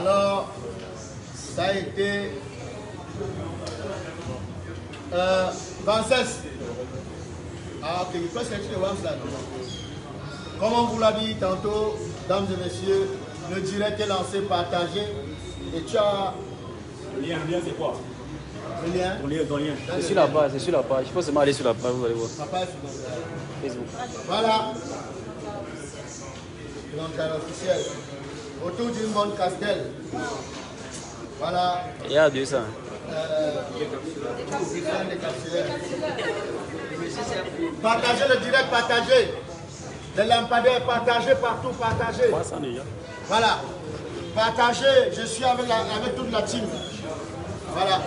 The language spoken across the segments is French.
Alors, ça a été... Princesse. Ah, ok, il faut sélectionner le WAMS là. Comme on vous l'a dit tantôt, dames et messieurs, le direct est lancé, partagé. Et tu as... Le lien c'est quoi? Le lien? Ton lien. C'est sur la page, c'est sur la page. Il faut seulement aller sur la page, vous allez voir. La page Facebook. Voilà. L'entrée officielle. Autour d'une bonne Castel. Voilà. Il y a 200. Partagez le direct, partagez. Les lampadaires, partagez partout, partagez. Voilà. Partagez, je suis avec toute la team. Voilà.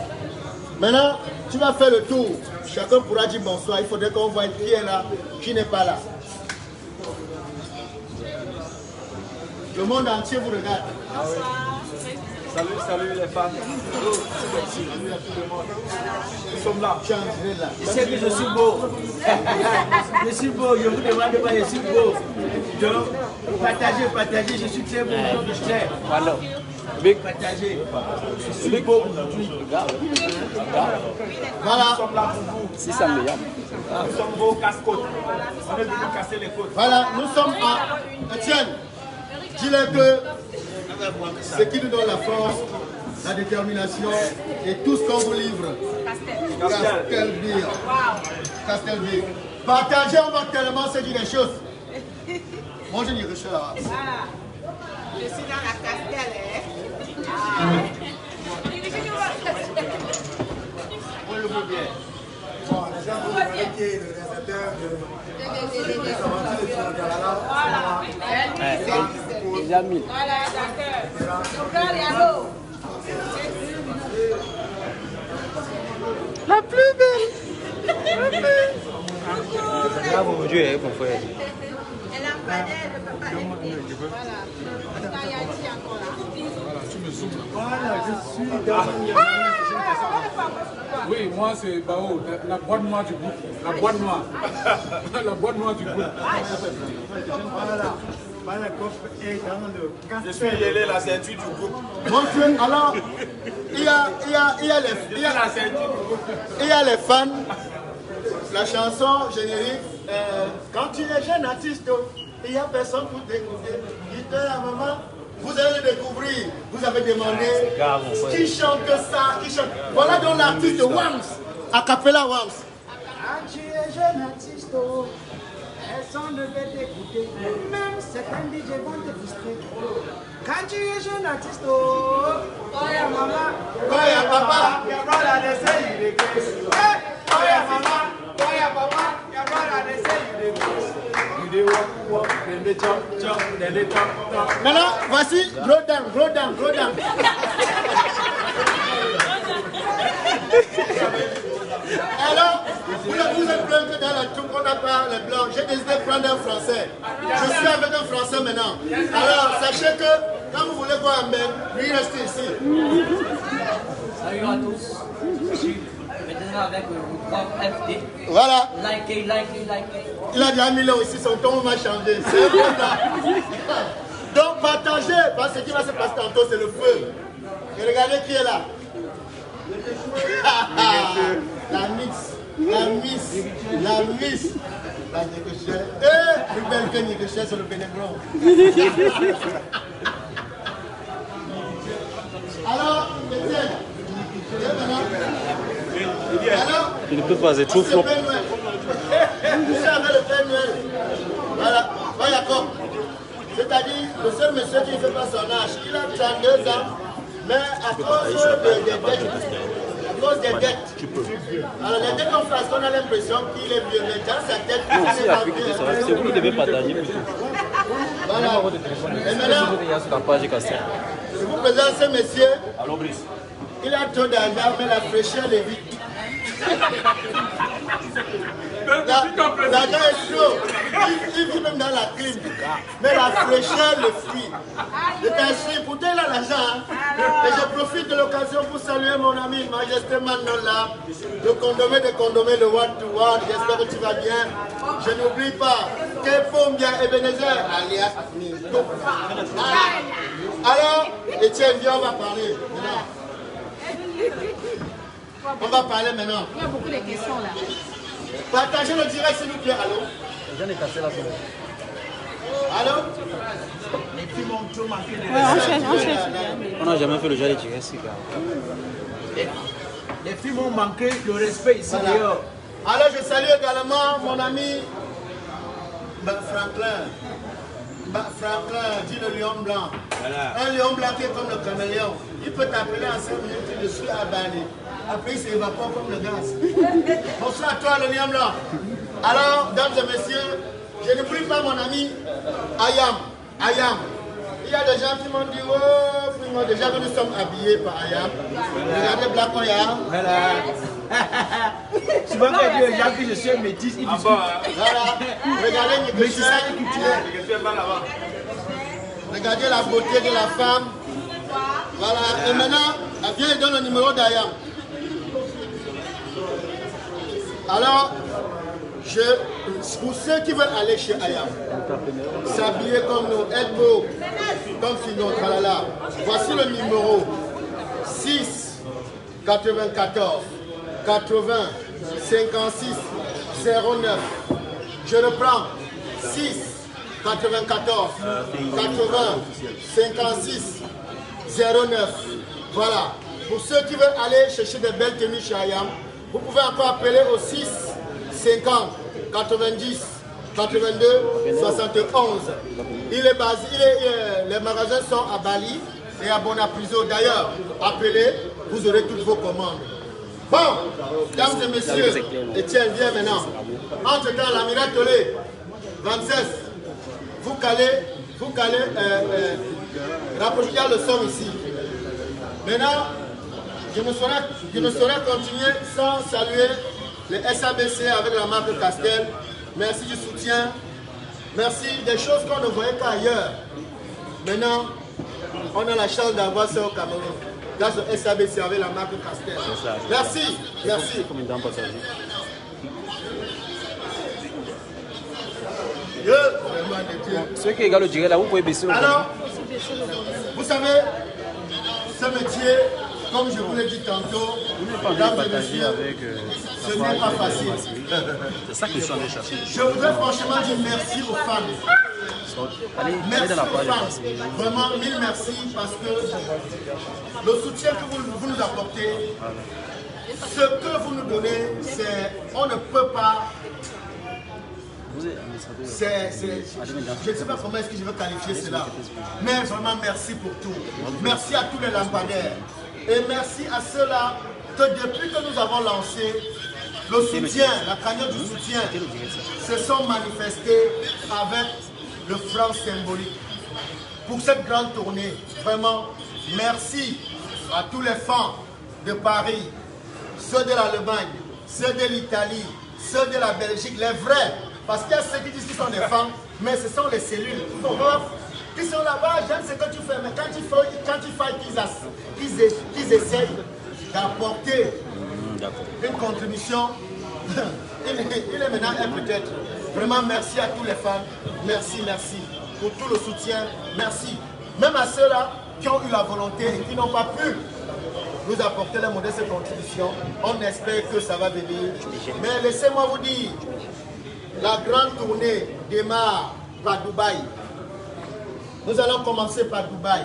Maintenant, tu vas faire le tour. Chacun pourra dire bonsoir. Il faudrait qu'on voie qui est là, qui n'est pas là. Le monde entier vous regarde. Salut les femmes. Salut à tout le monde. Nous sommes là. Je sais que je suis beau. Je suis beau, je vous demande pas, je suis beau. Donc, partagez, je suis très beau. Voilà. Partagez. Je suis beau aujourd'hui. Voilà. Nous sommes là pour vous. Si ça me Nous sommes beaux casse-côtes. On est venu casser les côtes. Voilà, nous sommes à Etienne. Dis-leur que ce qui nous donne la force, la détermination et tout ce qu'on vous livre. Castelbir. Castelbir. Partagez, on va tellement se dire les choses. Moi, je dis que je suis là. Je suis dans la Castel. On le voit bien. Bon, les gens vous voyez qui est le réalisateur de déjà 1000. Voilà, d'accord. La plus belle. La plus belle. Là, mon Dieu, mon frère. Elle a pas d'aide, le papa est. Voilà. Il y a ici encore là. Voilà, tu me zoomes. Voilà, je suis dans oui, moi c'est Bao, la boîte noire du groupe. La boîte noire. La boîte noire du groupe. Voilà. Je suis Yélé, la ceinture du groupe. Mon Dieu, alors, il y a les fans. La chanson générique, quand tu es jeune artiste, il n'y a personne pour t'écouter. Dites à maman, vous allez le découvrir. Vous avez demandé qui chante ça, qui chante. Voilà donc l'artiste Wams, a cappella Wams. Quand tu es jeune artiste, personne ne veut t'écouter. Même certains DJ vont te frustrer. Quand tu es jeune artiste, oh ya maman, Oh ya papa, ya voilà de say you dey craze. Oh ya maman, oh ya papa, ya voilà de say you dey craze. You dey walk, then they jump, then they talk. Maintenant, voici Grow Down, Grow Down, Grow Down. Alors, vous êtes plein que dans la troupe, on n'a pas les blancs. J'ai décidé de prendre un français. Je suis avec un français maintenant. Alors, sachez que quand vous voulez voir un mec, lui reste ici. Salut à tous, je suis maintenant avec le prof FD. Voilà. Likez. Il a déjà 1000 ans ici, son ton va changer. C'est bon là. Donc partagez, parce que ce qui va se passer tantôt, c'est le feu. Et regardez qui est là. La Miss. La Négocière. Plus belle que Négocière sur le Bénéblon. Alors, Étienne, alors, Il ne peut pas, c'est trop flop. Je suis avec le Père Noël. Voilà, Jacob. C'est-à-dire, le seul monsieur qui ne fait pas son âge, il a 32 ans, mais à cause des dettes. Alors, les dettes en France, on a l'impression qu'il est vieux, mais dans sa tête, il est pas vieux. C'est vous qui devez partager. Voilà. Et maintenant, Sur la page Castel. je vous présente ce monsieur. Allô, Brice. Il a trop d'argent, mais la fraîcheur l'évite. L'argent est chaud. Il vit même dans la clim. Mais la fraîcheur le fuit. Je t'assure, pourtant il a l'argent. Hein? Et je profite de l'occasion pour saluer mon ami Majesté Manola, le condomé, le one to one. J'espère que tu vas bien. Je n'oublie pas Kepombia Ebenezer, alias Nito. Alors, Étienne, viens, on va parler maintenant. On va parler maintenant. Il y a beaucoup de questions là. Partagez le direct s'il vous plaît, allô? J'en ai cassé la semaine. Allô? Les filles m'ont trop manqué. On n'a jamais fait le genre de direct ici, gars. Les filles m'ont manqué le respect ici Voilà. dehors. Alors, je salue également mon ami Franklin. Franklin, dit le lion blanc. Voilà. Un lion blanc qui est comme le caméléon. Il peut t'appeler en 5 minutes, je suis à Bali. Après, il s'évapore comme le gaz. Bonsoir à toi, le lion blanc. Alors, dames et messieurs, je ne prie pas mon ami Ayam. Ayam. Il y a des gens qui m'ont dit, oh, déjà que nous sommes habillés par Ayam. Regardez Black Oya. Voilà. Souvent quand je dis aux gens que je suis un métis, ils disent Voilà. Regardez métissage Nigel. culturel. Regardez la beauté de la femme. Voilà. Et maintenant, viens et donne le numéro d'Ayam. Alors, pour ceux qui veulent aller chez Ayam, s'habiller comme nous, être beau, comme Finon, tralala, voici le numéro 6 94 80 56 09. Je reprends 6 94 80 56 09. Voilà. Pour ceux qui veulent aller chercher des belles tenues chez Ayam, vous pouvez encore appeler au 6 50 90 82 71. Il est basé, les magasins sont à Bali et à Bonapriso. D'ailleurs, appelez, vous aurez toutes vos commandes. Bon, dames et messieurs, Étienne, viens maintenant. Entre-temps, l'amiral Tolé, 26, vous calez, rapprochez le son ici. Maintenant, je ne saurais continuer sans saluer les SABC avec la marque Castel. Merci du soutien. Merci des choses qu'on ne voyait qu'ailleurs. Maintenant, on a la chance d'avoir ça au Cameroun. Grâce au SABC avec la marque Castel. Merci. Merci. Combien de temps passager? Ceux qui regardent le direct là, vous pouvez baisser le volume. Alors, vous savez, ce métier, comme je vous l'ai dit tantôt, mesdames et messieurs, ce n'est pas facile. C'est ça que je suis allé chercher. Je voudrais franchement dire merci aux femmes. Allez Merci dans la aux page. femmes. Vraiment, mille merci parce que le soutien que vous nous apportez, ce que vous nous donnez, c'est, on ne peut pas. Vous êtes administrateur. Je ne sais pas comment est-ce que je veux qualifier cela. Mais vraiment merci pour tout. Merci à tous les lampadaires. Et merci à ceux-là que depuis que nous avons lancé le soutien, la cagnotte du soutien, se sont manifestés avec le franc symbolique. Pour cette grande tournée, vraiment, merci à tous les fans de Paris, ceux de l'Allemagne, ceux de l'Italie, ceux de la Belgique, les vrais. Parce qu'il y a ceux qui disent qu'ils sont des fans, mais ce sont les cellules. Qui sont là-bas, j'aime ce que tu fais, mais quand il faut qu'ils essayent d'apporter une contribution, il est maintenant un peut-être. Vraiment merci à tous les fans, merci pour tout le soutien, merci. Même à ceux-là qui ont eu la volonté et qui n'ont pas pu nous apporter la modeste contribution, on espère que ça va venir. Mais laissez-moi vous dire, la grande tournée démarre par Dubaï. Nous allons commencer par Dubaï.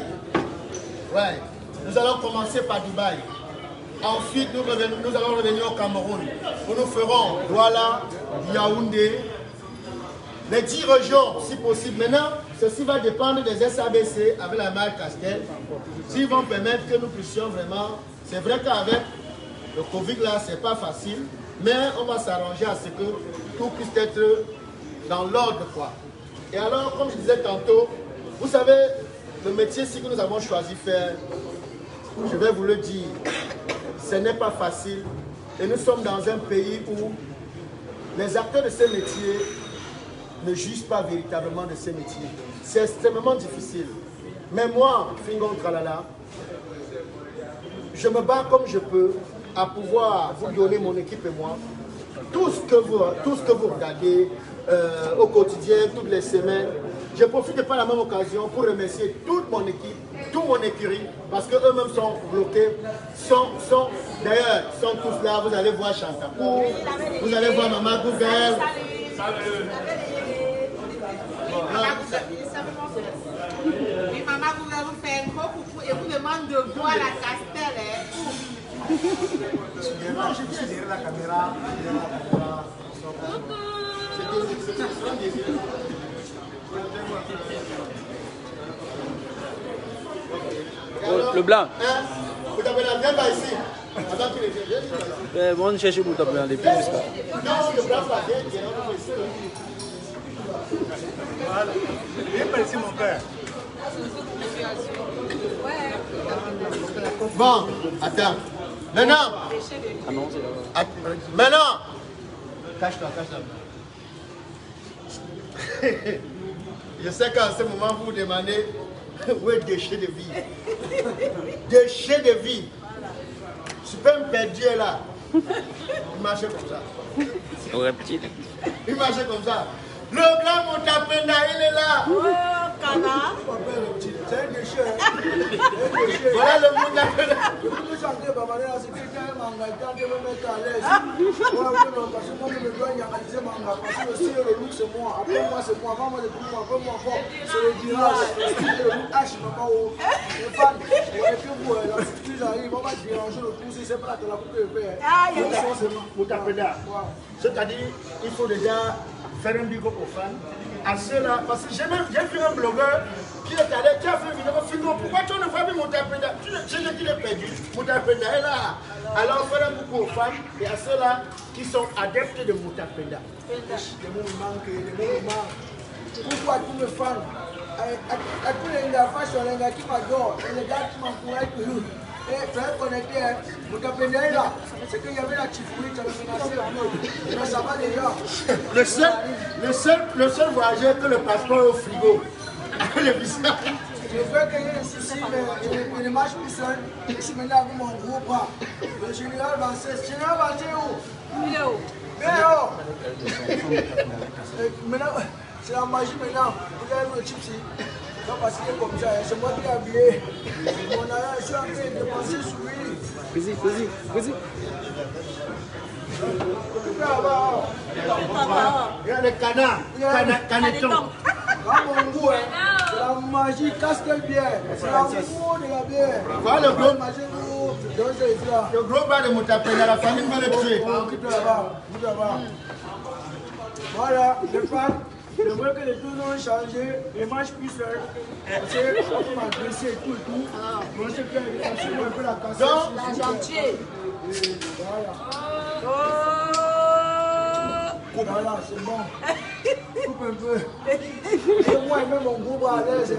Ouais, nous allons commencer par Dubaï. Ensuite, nous allons revenir au Cameroun. Où nous ferons Douala, Yaoundé, les 10 régions si possible. Maintenant, ceci va dépendre des SABC avec la marque Castel. S'ils vont permettre que nous puissions vraiment. C'est vrai qu'avec le Covid là, c'est pas facile. Mais on va s'arranger à ce que tout puisse être dans l'ordre, quoi. Et alors, comme je disais tantôt, vous savez, le métier ici que nous avons choisi de faire, je vais vous le dire, ce n'est pas facile. Et nous sommes dans un pays où les acteurs de ces métiers ne jugent pas véritablement de ces métiers. C'est extrêmement difficile. Mais moi, Fingon Tralala, je me bats comme je peux à pouvoir vous donner mon équipe et moi tout ce que vous regardez au quotidien, toutes les semaines. Je profite de par la même occasion pour remercier toute mon équipe, tout mon écurie, parce qu'eux-mêmes sont bloqués, d'ailleurs, ils sont tous là, vous allez voir Chantacour, vous allez voir Maman Google. Et Maman Google vous fait un gros coucou et vous demande de voir la Castel. Non, je suis derrière la caméra. Le blanc. Vous avez la viande ici. Attends qu'il est Bon, on cherche où tu as pris les plus. Non, le blanc, ça vient. Voilà. Viens par ici, mon père. Bon, attends. Maintenant. Ah non, c'est là. Maintenant. Cache-toi, cache-toi. Je sais qu'à ce moment, vous vous demandez où est le déchet de vie. Déchet de vie. Super perdu est là. Il marchait comme ça. Reptile. Il marchait comme ça. Le blanc Montapenda, il est là. Oh, Kana. C'est un déchet. Voilà le Montapenda. Je peux chanter Babalé à ce que quelqu'un m'a engagé, je me mettre à l'aise. Moi, parce que moi, je dois y analyser Manga. Parce que si le look, c'est moi. Après moi, c'est moi. Avant moi, c'est moi. Après moi, c'est le virage. Le look H, je ne sais pas où. Les fans, on est que vous. La structure, j'arrive. On va déranger le pouce. C'est pas la coupe de paix. Montapenda. C'est-à-dire, il faut déjà faire un bigot aux fans. À ceux-là, parce que j'ai vu un blogueur qui est allé, qui a fait une vidéo, Figo, pourquoi tu ne fais pas Montapenda? Tu sais qu'il est perdu. Montapenda est là. Alors, faire un bigot aux fans et à ceux-là qui sont adeptes de Montapenda. Les mots me manquent, les mots me manquent. Pourquoi tous mes fans, à tous les gars, les gars qui m'adorent, les gars qui m'encouragent toujours. Et frère connecté, Montapenda est là. C'est qu'il y avait la Tifouille qui avait menacé un peu. Mais ça va déjà. Le seul voyageur que le passeport est au frigo. Avec le visa. Je veux qu'il y ait un souci, mais il ne marche plus seul. Je suis maintenant avec mon gros bras. Le général Vancé. Général Vancé où? Il est où? Bien maintenant, c'est la magie maintenant. Vous avez vu le chip ici. Non, parce qu'il est comme ça, c'est moi qui l'ai habillé. Mon arrière, je suis en train de dépenser sur lui. Vas-y. Il y a le canard. Caneton. Quand mon goût, c'est la magie, casse-telle bière. C'est l'amour de la bière. Voilà le gros. Le Le gros bas de Montapenda, la famille va le tuer. Voilà, les femmes, je veux que les choses ont changé, les manches plus seules. Parce que on peut m'agresser et tout. Moi, je fais un peu la cassette. La gentille. Voilà. Oh. Voilà, c'est bon. Coupe un peu. Et moi, même mon gros bras à l'aise.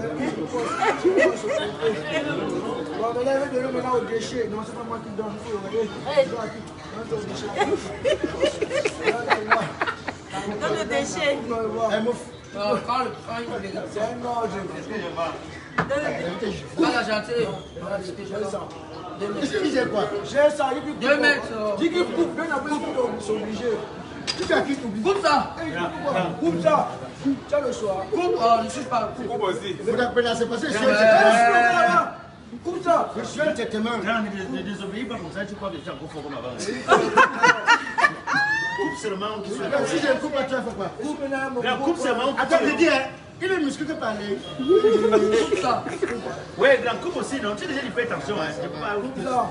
Bon, mais là, il va donner maintenant au déchet. Non, c'est pas moi qui donne. Il faut le regarder. Dans le déchet. C'est un ordre. Pas la gentille. J'ai quoi? J'ai ça, il dit 2 mètres. dis qu'il coupe, bien après, ils sont obligés. Qui c'est qui t'oublie? Coupe ça. Coupe ça. Tu as le choix. Coupe. Oh, je ne suis pas. Coupe aussi. Montapenda, c'est passé. Coupe ça. Je suis un tes mains. Ne désobéis pas comme ça, tu crois que tu as encore fort comme avant. Coupe seulement. Si je coupe, tu vas faire quoi? Coupe maintenant, mon Coupe seulement. Attends, je dis, il est musclé que parler. Coupe ça. Ouais, grand coupe aussi, non? Tu sais déjà, il fait attention. Hein. Tu peux pas. coupe ça.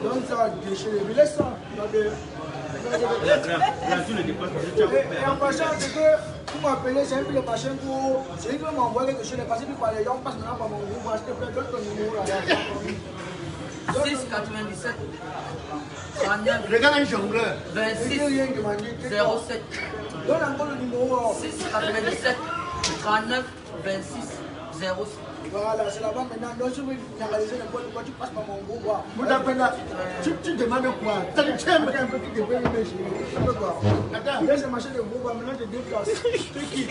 Donne ça, déchiré. Mais laisse ça. Grand, tu le dépenses. Et en passant, c'est que vous m'appelez, c'est un peu le machin pour. C'est lui qui m'envoie quelque chose. Parce que par les gens, on passe maintenant par mon groupe. Parce que donne ton numéro là. 6,97. 39. Regarde un jongleur. 26. Rien qui m'a dit. 07. Donne encore le numéro. 6,97. 39. 26. 07. Voilà, c'est là-bas maintenant. Donc, je vais analyser n'importe quoi. Tu passes par mon groupe. Montapenda, tu demandes quoi? Tu aimes un peu qui te fait aimer chez lui. Attends, laisse le machin de groupe. Maintenant, je déplace. C'est qui?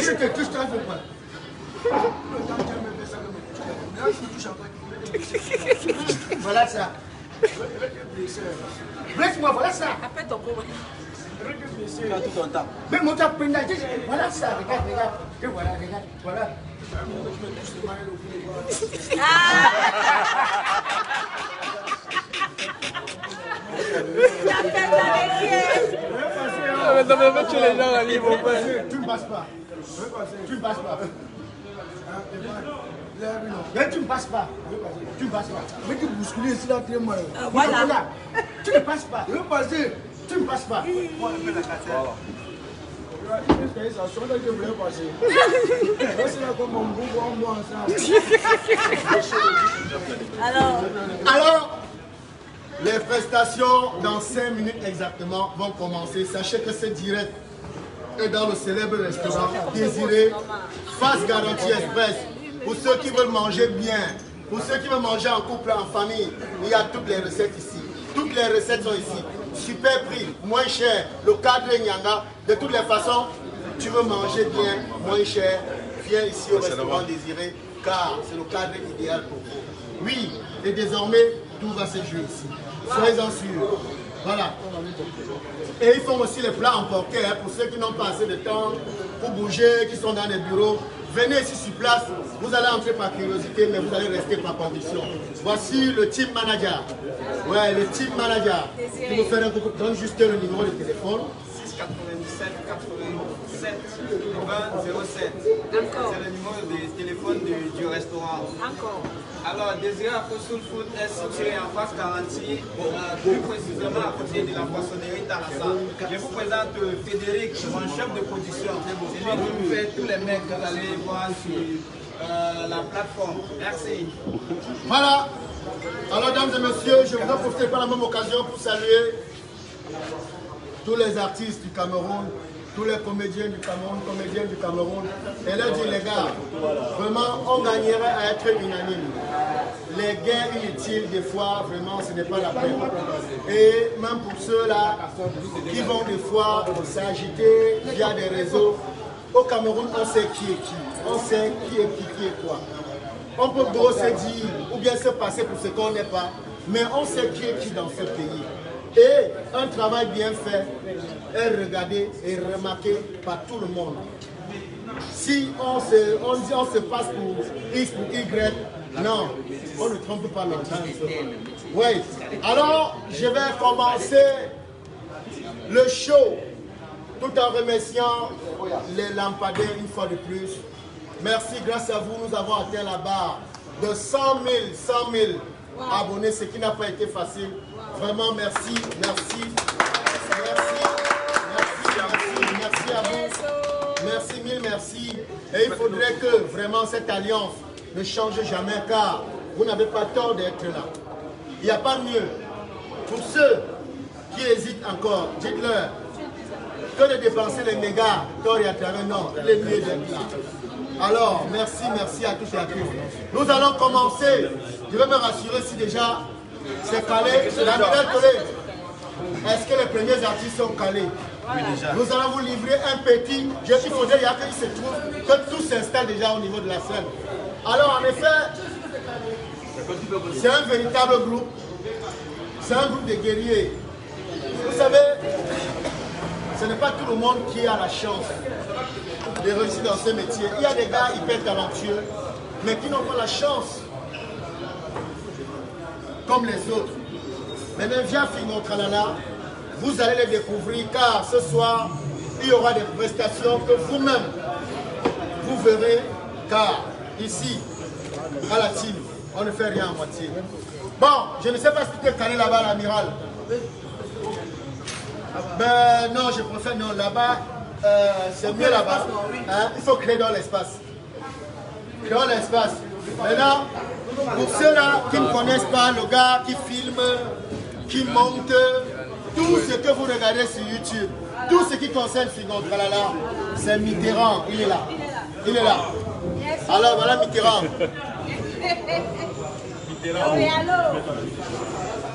Je te touche, tu as fait quoi? Voilà ça. Laisse-moi, voilà ça. Après ton coup. Tu as tout ton temps. Mais mon temps, voilà ça, regarde, regarde. Et voilà, regarde, voilà. Tu ne passes pas. Tu ne passes pas. Mais tu ne passes pas. Tu ne passes pas. Mais tu bouscules ici là, tu es mal. Voilà. Tu ne passes pas. Je veux passer. Tu ne passes pas. Ça sonne que je voulais passer. C'est là comme mon bout en moi ensemble. Alors, les prestations dans 5 minutes exactement vont commencer. Sachez que ce direct est dans le célèbre restaurant Désiré, face garantie express. Pour ceux qui veulent manger bien, pour ceux qui veulent manger en couple, en famille, il y a toutes les recettes ici. Toutes les recettes sont ici. Super prix, moins cher, le cadre Nyanga. De toutes les façons, tu veux manger bien, moins cher, viens ici au restaurant Désiré, car c'est le cadre idéal pour vous. Oui, et désormais, tout va se jouer ici. Soyez-en sûrs. Voilà. Et ils font aussi les plats emportés hein, pour ceux qui n'ont pas assez de temps pour bouger, qui sont dans les bureaux. Venez ici sur place, vous allez entrer par curiosité, mais vous allez rester par conviction. Voici le team manager. Ouais, le team manager. Qui vous faire un coucou, donne juste le numéro de téléphone. 697 87 20 07. C'est le numéro de téléphone du restaurant. Encore. Alors, Désiré Afro Soul Food est situé en face garantie, plus précisément à côté de la poissonnerie Tarassa. Je vous présente Frédéric, mon chef de production. C'est lui qui nous fait tous les mecs que vous allez voir sur la plateforme. Merci. Voilà. Alors, mesdames et messieurs, je voudrais profiter par la même occasion pour saluer tous les artistes du Cameroun, tous les comédiens du Cameroun, comédiennes du Cameroun, et leur dire les gars, vraiment on gagnerait à être unanime. Les guerres inutiles, des fois, vraiment ce n'est pas la peine. Et même pour ceux-là qui vont des fois s'agiter via des réseaux, au Cameroun on sait qui est qui, on sait qui est quoi. On peut brosser dire ou bien se passer pour ce qu'on n'est pas, mais on sait qui est qui dans ce pays. Et un travail bien fait est regardé et remarqué par tout le monde. Si on se passe pour X pour Y, non, on ne trompe pas longtemps. Oui, alors je vais commencer le show tout en remerciant les lampadaires une fois de plus. Merci, grâce à vous, nous avons atteint la barre de 100 000 abonnés, ce qui n'a pas été facile. Vraiment, merci, merci, merci à vous. Merci, mille merci. Et il faudrait que vraiment cette alliance ne change jamais, car vous n'avez pas tort d'être là. Il n'y a pas mieux. Pour ceux qui hésitent encore, dites-leur que de dépenser les mégas, non, il est mieux d'être là. Alors, merci à tous et à tous. Nous allons commencer. Je vais me rassurer si déjà c'est calé. Est-ce que les premiers artistes sont calés? Oui, déjà. Nous allons vous livrer un petit. Il faudrait qu'il se trouve, que tout s'installe déjà au niveau de la scène. Alors, en effet, c'est un véritable groupe. C'est un groupe de guerriers. Vous savez, ce n'est pas tout le monde qui a la chance de réussir dans ce métier. Il y a des gars hyper talentueux, mais qui n'ont pas la chance comme les autres. Maintenant, viens Fingo Tralala, vous allez les découvrir, car ce soir, il y aura des prestations que vous-même, vous verrez, car ici, à la team, on ne fait rien à moitié. Bon, je ne sais pas si tu es calé là-bas, l'amiral. Ben non, je préfère non, là-bas. C'est mieux là-bas. Hein? Il faut créer dans l'espace. Créer l'espace. Maintenant, pour ceux-là qui ne connaissent pas le gars qui filme, qui monte, tout ce que vous regardez sur YouTube, tout ce qui concerne Fingo Tralala, c'est Mitterrand. Il est là. Il est là. Alors voilà Mitterrand.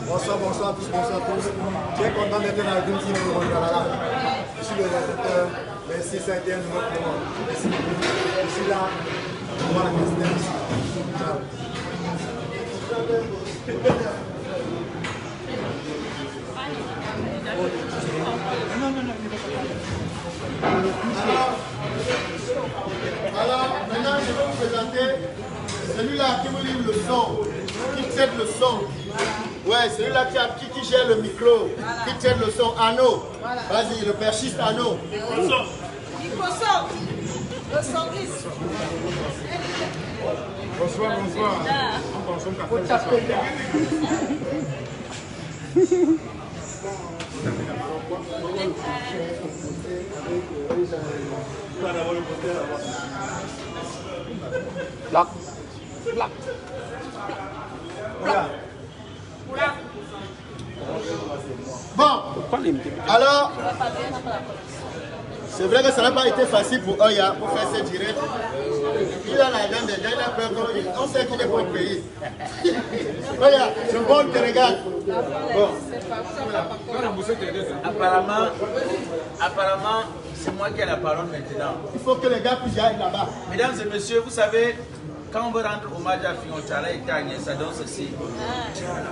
Bonsoir à tous, bonsoir à tous. Très content d'être dans la Dream Team Fingo Tralala. Je suis le réalisateur. Merci, ça a été un nouveau moment. Merci. Je suis là. On va la tester ici. Ciao. celui-là qui vous livre le son, qui traite le son. Ouais, celui-là qui gère le micro, qui traite le son. Arnaud, vas-y, le perchiste Arnaud. Microsoft, le son glisse. Bonsoir. On consomme café. Bloc. Voilà. Bon, alors, c'est vrai que ça n'a pas été facile pour Oya pour faire ce direct. Il a la dame déjà, il a peur qu'on sait qu'il est pour payer. Oya, je bon te regarde. Bon. Apparemment, c'est moi qui ai la parole maintenant. Il faut que les gars puissent y aller là-bas. Mesdames et messieurs, vous savez, quand on veut rendre hommage à Fion Tchala et Tanya, ça donne ceci. Tchala,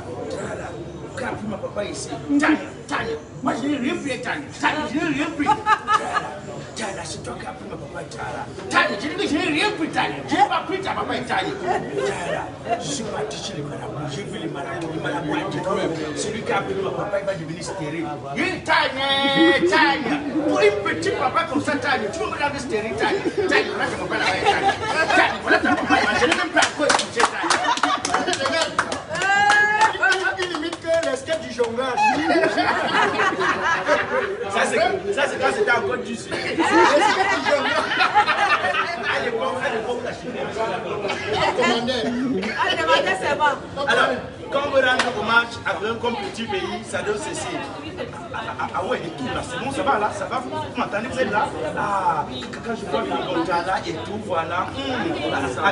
quand a pris ma papa ici, Tanya, moi je n'ai rien pris Tanya, je n'ai rien pris. Tanya, c'est toi qui as pris ma papa Tanya, je dis que je n'ai rien pris Tanya, je n'ai pas pris ta papa Tanya. Je suis parti chez les marabouts, j'ai vu les marabouts être celui qui a pris ma papa, il va devenir stérile. Tanya, pour une petite papa comme ça, Tanya, tu veux me rendre stérile Tanya, voilà ta papa là-bas Tanya, voilà ta papa là-bas, je n'ai même pas encore écouté Tanya. Il limite que les skates du jonglage. Ça c'est quand c'était encore du sud. À l'époque, la Chine. C'est bon. Alors, quand on veut rendre hommage à un comme petit pays, ça donne ceci. Ah ouais, et tout là, c'est bon, ça va là, ça va, vous m'entendez, vous êtes là? Ah, quand je vois le Gonja là et tout, voilà.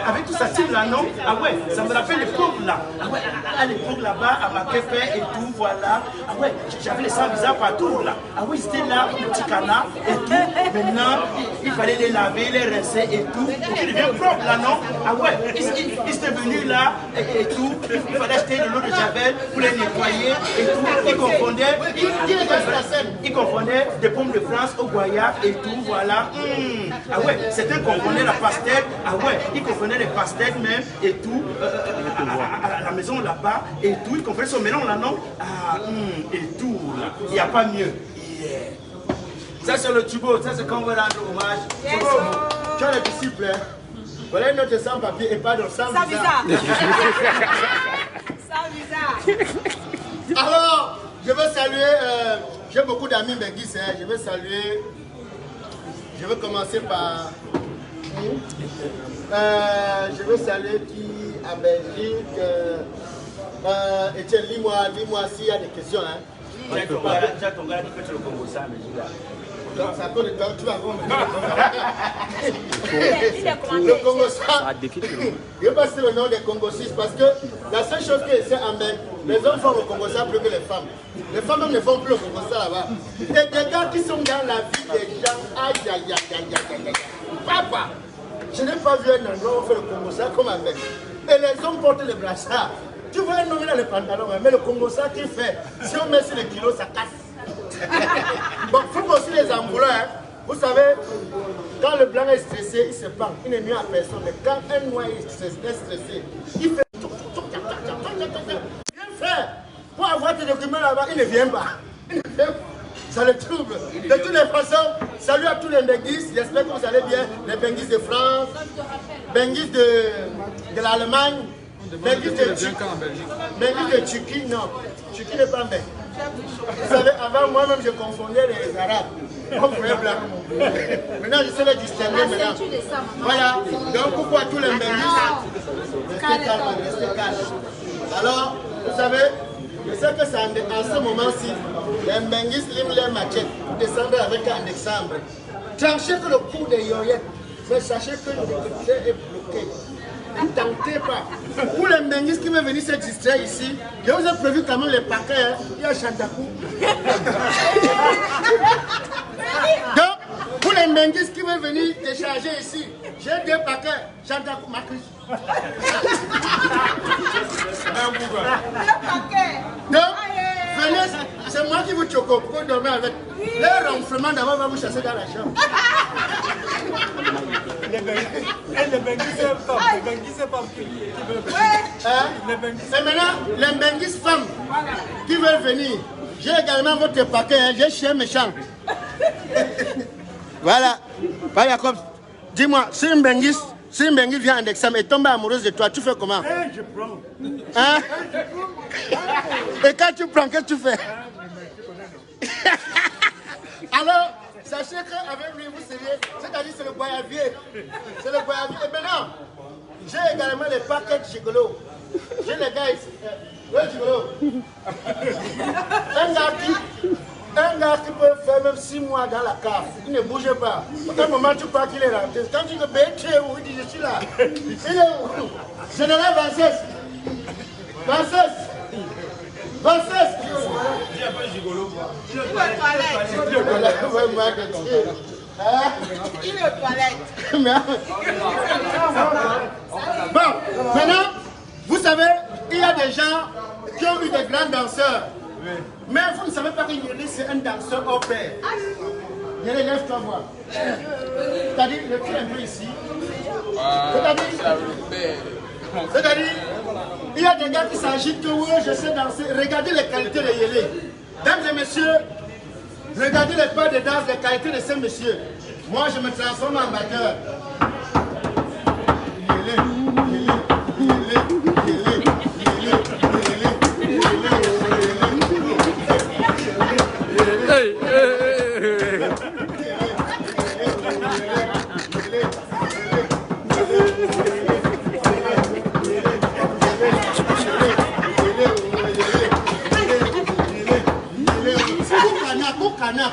Avec tout ça, style là, non? Ah ouais, ça me rappelle l'époque là. Ah ouais, à l'époque là-bas, à Makepe et tout, voilà. Ah ouais, j'avais les sangs bizarres partout là. Ah oui, c'était là, le petit canard et tout. Maintenant, il fallait les laver, les rincer et tout. Donc il devient propre là, non? Ah ouais, il s'était venu là et tout. Il fallait acheter de l'eau de javel pour les nettoyer et tout. Il confondait des pommes de France au goyave et tout, voilà. Ah ouais, certains confondaient la pastèque. Ah ouais, ils confondaient les pastèques même et tout. À la maison là-bas et tout. Ils confondaient son mélange là, non? Ah, et tout, là. Il n'y a pas mieux. Yeah. Ça c'est le tubo, ça c'est quand on veut rendre hommage. Tu as les disciples, hein? Voilà une note sans-papier et pas de sans-visa. Alors, je veux saluer, j'ai beaucoup d'amis Benguis, hein, je veux saluer, je veux commencer par, je veux saluer qui à Belgique, Etienne, dis-moi s'il y a des questions. Hein. Déjà ton gars, tu peux te le Congo ça, mais je donc ça peut le temps, tu vas voir. Le Congo ça, je vais passer le nom des Congosistes parce que la seule chose que c'est en même, les hommes font le Congo ça plus que les femmes. Les femmes même ne font plus le Congo ça là-bas. Et des gars qui sont dans la vie des gens, aïe. Papa, je n'ai pas vu un endroit où on fait le Congo ça comme un mec. Et les hommes portent les brassards. Tu vois un homme dans les pantalons, mais le Congo ça qu'il fait, si on met sur les kilos, ça casse. Bon, il faut aussi les ambulants. Hein. Vous savez, quand le blanc est stressé, il se pend. Il n'est mieux à personne. Mais quand un noir est stressé, il fait tout. Viens faire. Pour avoir tes documents là-bas, il ne vient pas. Ça le trouble. De toutes les façons, salut à tous les Benguis. J'espère que vous allez bien. Les Benguis de France, Benguis de l'Allemagne, Benguis de Turquie. Non, Turquie n'est pas belle. Vous savez, avant moi-même, je confondais les Arabes comme frères blancs. Maintenant, je sais les distinguer maintenant. Voilà. Donc, pourquoi tous les Benguis? Restez calme. Alors, vous savez, je sais que ça, en ce moment-ci, les Benguis liment les machettes pour descendre avec un décembre. Tranchez que le coup des yoyettes, mais sachez que le budget est bloqué. Ne tentez pas. Pour les Benguis qui veulent venir se distraire ici, je vous ai prévu quand même les paquets. Hein. Il y a Chantakou. Donc, pour les Benguis qui veulent venir décharger ici, j'ai 2 paquets. Chantakou, Macris. Donc, venez, c'est moi qui vous choco pour dormir avec. Le ronflement d'abord va vous chasser dans la chambre. Et maintenant, les Benguis femmes qui veulent venir, j'ai également votre paquet, hein, j'ai chien méchant. Voilà. Bah, Jacob, dis-moi, si une Benguis vient en examen et tombe amoureuse de toi, tu fais comment? Je prends. Hein? Et quand tu prends, qu'est-ce que tu fais? Alors, sachez qu'avec lui, vous seriez, c'est-à-dire c'est le goyavier. C'est le goyavier. Et maintenant, j'ai également les paquets gigolos. J'ai les gars ici. Ouais, gigolo. Un gars qui peut faire même 6 mois dans la cave, il ne bouge pas. À un moment, tu crois qu'il est rentré. Quand tu dis que où il dit je suis là. Il est où? Général Vancès. Il est un peu gigolo, quoi. Il est aux toilettes. Il est aux toilettes. Bon, maintenant, vous savez, il y a des gens qui ont eu des grands danseurs. Mais vous ne savez pas que Yéli, c'est un danseur au pair. Yéli, lève-toi voir. C'est-à-dire, le cul un peu ici. C'est-à-dire, il y a des gars qui s'agitent que oui, je sais danser. Regardez les qualités de Yéli. Mesdames et messieurs, regardez les pas de danse, les qualités de ces messieurs. Moi, je me transforme en batteur.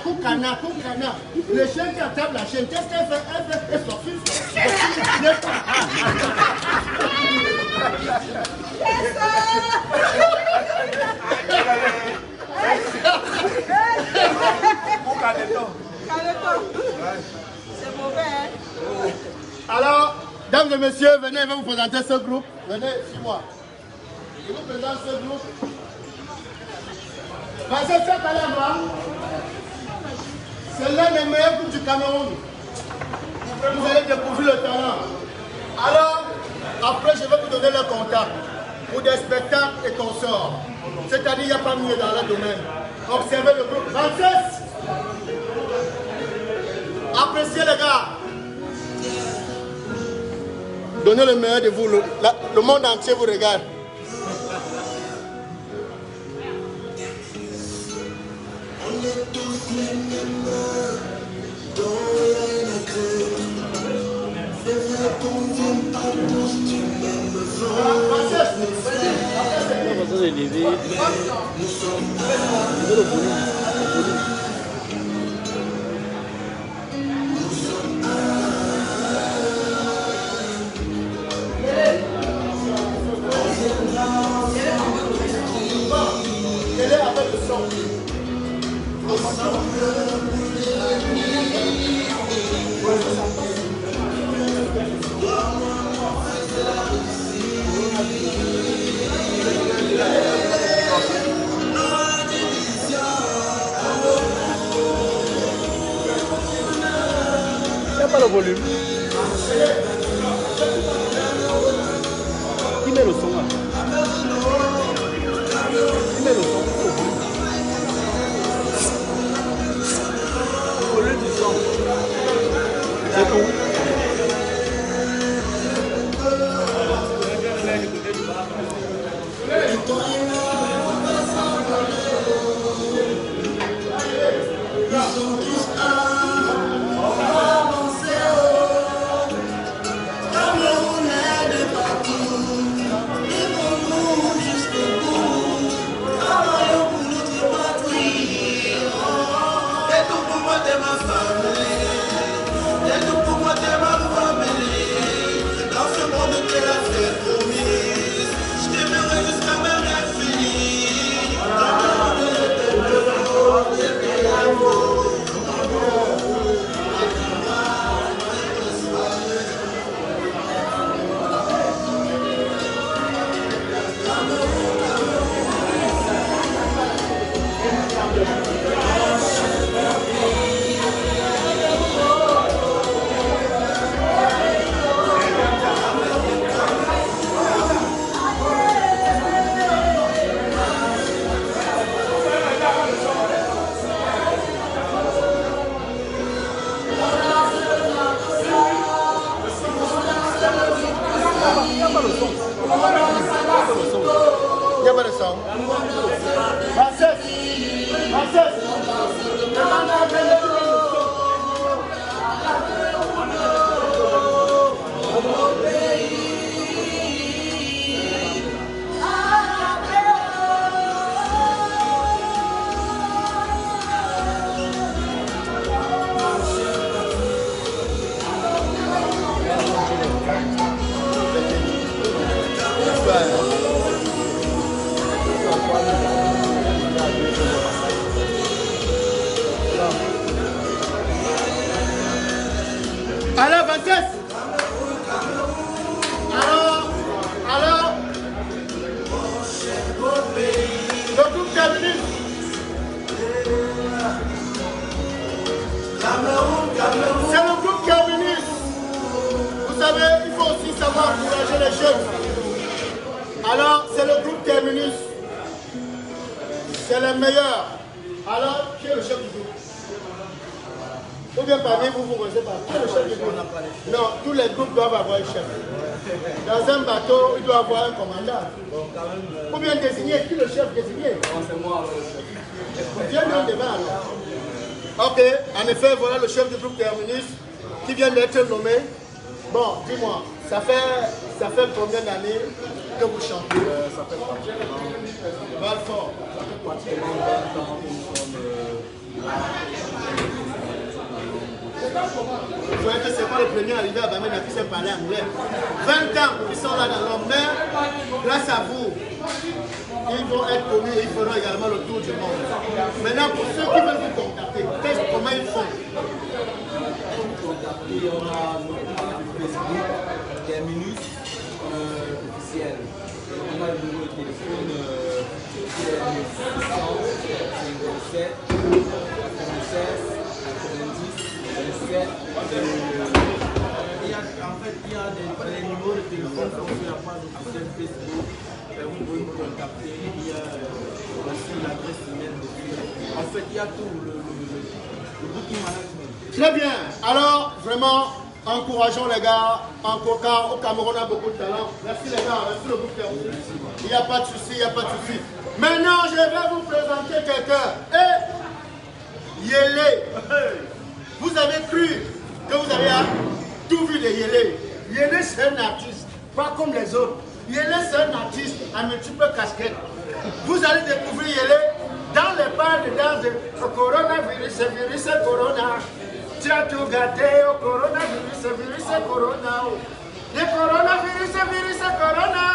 Koukana. Le chien qui attaque la chaîne, qu'est-ce qu'elle fait? Elle sort. C'est mauvais, hein? Alors, dames et messieurs, venez, je vais vous présenter ce groupe. Venez, suis-moi. Je vous présente ce groupe. Passez cette année-là. C'est l'un des meilleurs groupes du Cameroun. Vous allez découvrir le talent. Alors, après, je vais vous donner le contact pour des spectacles et consorts. C'est-à-dire, il n'y a pas mieux dans le domaine. Observez le groupe. Francis! Appréciez les gars. Donnez le meilleur de vous. Le monde entier vous regarde. On est tous les mêmes, dans rien à craindre. Viens qu'on vienne pas tous du même vent. Nous sommes Il n'y a pas le volume. Qui met le son là? Qui met le son? Au lieu du son. C'est tout. Je t'aimerai jusqu'à ma mère. over the song. Princess. Alors, Princesse. Alors. Le groupe termine. C'est le groupe Cameroun. Vous savez, il faut aussi savoir encourager les jeunes. Alors, c'est le groupe Terminus. C'est le meilleur. Alors, qui est le chef du groupe? Ou bien parmi vous, vous ne connaissez pas. Qui est le chef du groupe? Non, tous les groupes doivent avoir un chef. Dans un bateau, il doit avoir un commandant. Ou bien désigner. Qui est le chef désigné? C'est moi, le chef. Viens dans le débat alors. Ok, en effet, voilà le chef du groupe Terminus qui vient d'être nommé. Bon, dis-moi, ça fait combien d'années que vous chantez? Ça fait pratiquement. Valfort. Ça fait pratiquement 20 ans que nous sommes. Vous voyez que c'est pas le premier arrivé à Bamena qui sait parler anglais. 20 ans qu'ils sont là dans leur mer, grâce à vous, ils vont être connus et ils feront également le tour du monde. Maintenant, pour ceux qui veulent vous contacter, comment ils font? On a notre page Facebook, Terminus officiel. On a le numéro de téléphone qui est 657 96 90 27. En fait, il y a des numéros de téléphone sur la page officielle Facebook. Vous pouvez nous contacter. Il y a aussi l'adresse email. En fait, il y a tout le booking management. Très bien. Alors, vraiment, encourageons les gars. Encore car au Cameroun, on a beaucoup de talent. Merci les gars. Merci le groupe. Il n'y a pas de souci, il n'y a pas de souci. Maintenant, je vais vous présenter quelqu'un. Yélé. Vous avez cru que vous avez tout vu de Yélé. Yélé, c'est un artiste, pas comme les autres. Yélé, c'est un artiste à multiples casquettes. Vous allez découvrir Yélé dans les bars de danse de coronavirus, virus, corona. Tu as tout gâté au coronavirus, virus, corona. Le coronavirus, virus, corona.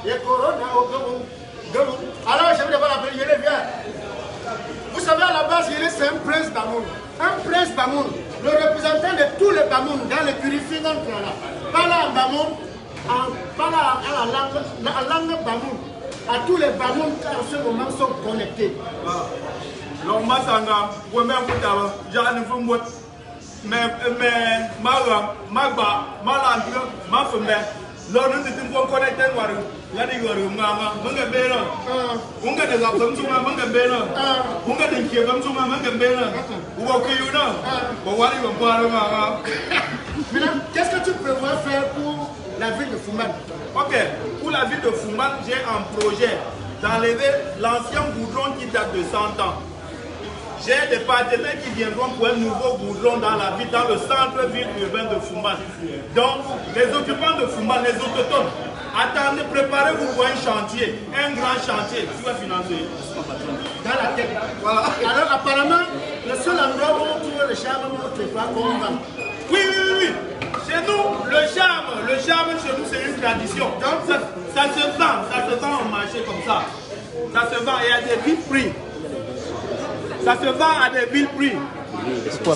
Le corona au Gabon. Alors, je vais devoir l'appeler Yélé, viens. Vous savez, à la base, Yélé, c'est un prince d'amour. Un prince Bamoun, le représentant de tous les Bamoun dans les purifiants. Pas là en Bamoun, pas là à la langue Bamoun. À tous les Bamoun qui en ce moment sont connectés. Donc, ma sanga, vous m'avez dit, j'ai un peu de mais ma femme, l'on ne dit pas connecté. La digo mama manga bela unga de la bamsuma manga bela unga de kia bamsuma manga bela uba kuyuna bo wali bo paro mama. Maintenant, qu'est-ce que tu prévois faire pour la ville de Fumban? Ok, pour la ville de Fumban, j'ai un projet d'enlever l'ancien goudron qui date de 100 ans. J'ai des partenaires qui viendront pour un nouveau goudron dans la ville, dans le centre-ville urbain de Fumban. Donc, les occupants de Fumban, les autochtones, attendez, préparez-vous pour un chantier, un grand chantier. Qui va financer? Dans la tête. Voilà. Alors, apparemment, le seul endroit où on trouve le charme, on ne trouve pas comme on va. Oui. Chez nous, le charme chez nous, c'est une tradition. Donc, ça se vend au marché comme ça. Ça se vend et à des vils prix. Ça se vend à des vils prix. Quoi?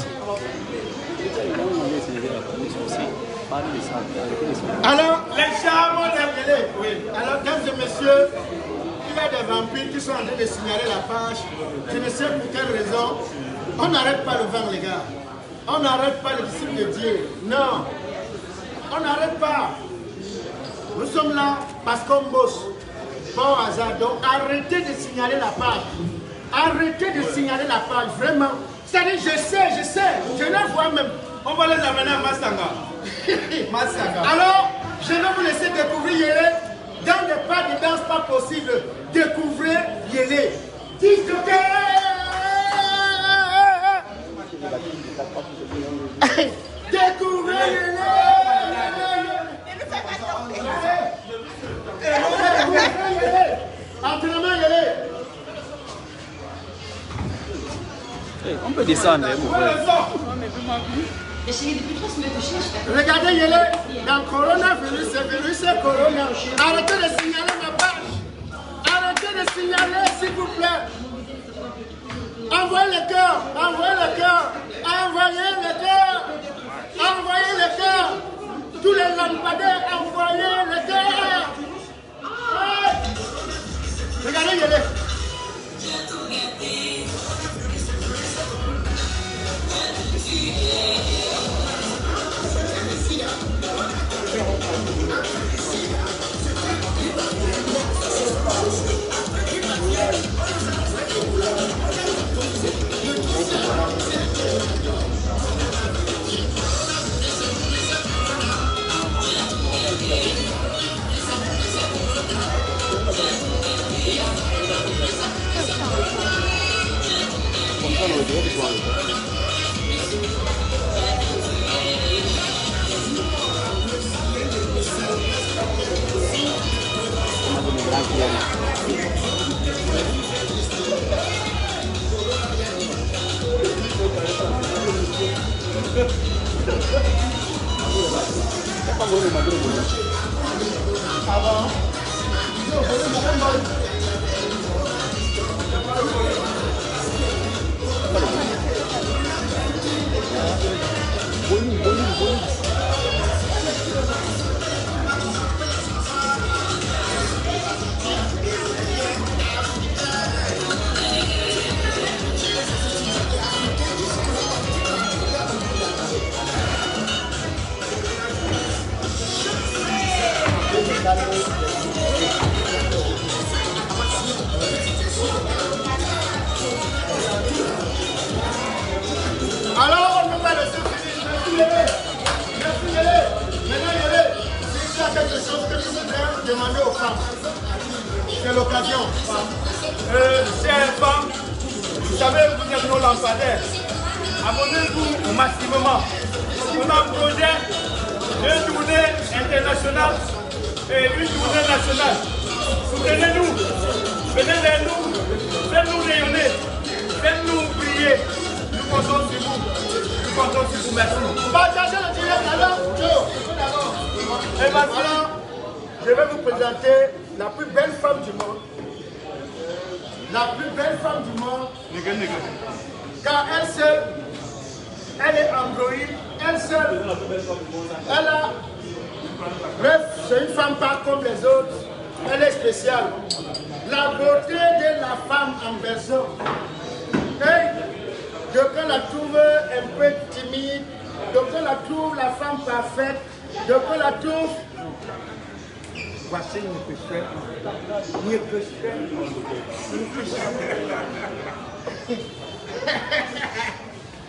Alors, les charmes d'Amélé. Oui. Alors, mesdames et messieurs, il y a des vampires qui sont en train de signaler la page. Je ne sais pour quelle raison. On n'arrête pas le vent, les gars. On n'arrête pas les disciples de Dieu. Non. On n'arrête pas. Nous sommes là parce qu'on bosse. Pas au hasard. Donc, arrêtez de signaler la page. Arrêtez de signaler la page. Vraiment. C'est-à-dire, je sais. Je le vois même. On va les amener à Massanga. Alors, je vais vous laisser découvrir Yélé dans des pas de danse pas possible. Découvrez Yélé. TikTok. Découvrez Yélé. Entraînement Yélé. On peut descendre, mon frère. Regardez Yélé, dans coronavirus, c'est virus et corona. Arrêtez de signaler ma page. Arrêtez de signaler, s'il vous plaît. Envoyez le cœur, envoyez le cœur, envoyez le cœur, envoyez le cœur. Tous les lampadaires, envoyez le cœur. Regardez Yélé. Alors, on va laisser finir. Merci Yélé. Merci Yélé. Maintenant Yélé, si tu as quelque chose que tu voudrais demander aux femmes, c'est l'occasion. Chers femmes, vous savez, vous êtes nos lampadaires. Abonnez-vous au maximum. On a un projet, une journée internationale et une journée nationale. Soutenez-nous, venez vers nous, faites-nous rayonner, faites-nous briller. Nous comptons sur vous. Nous comptons sur vous, merci. Partagez le direct alors. Et maintenant, je vais vous présenter la plus belle femme du monde. La plus belle femme du monde. Car elle seule, elle est androïde, elle seule, elle a, bref, c'est une femme pas comme les autres, elle est spéciale. La beauté de la femme en personne. Hey, donc on la trouve un peu timide, donc on la trouve la femme parfaite, donc on la trouve... Voici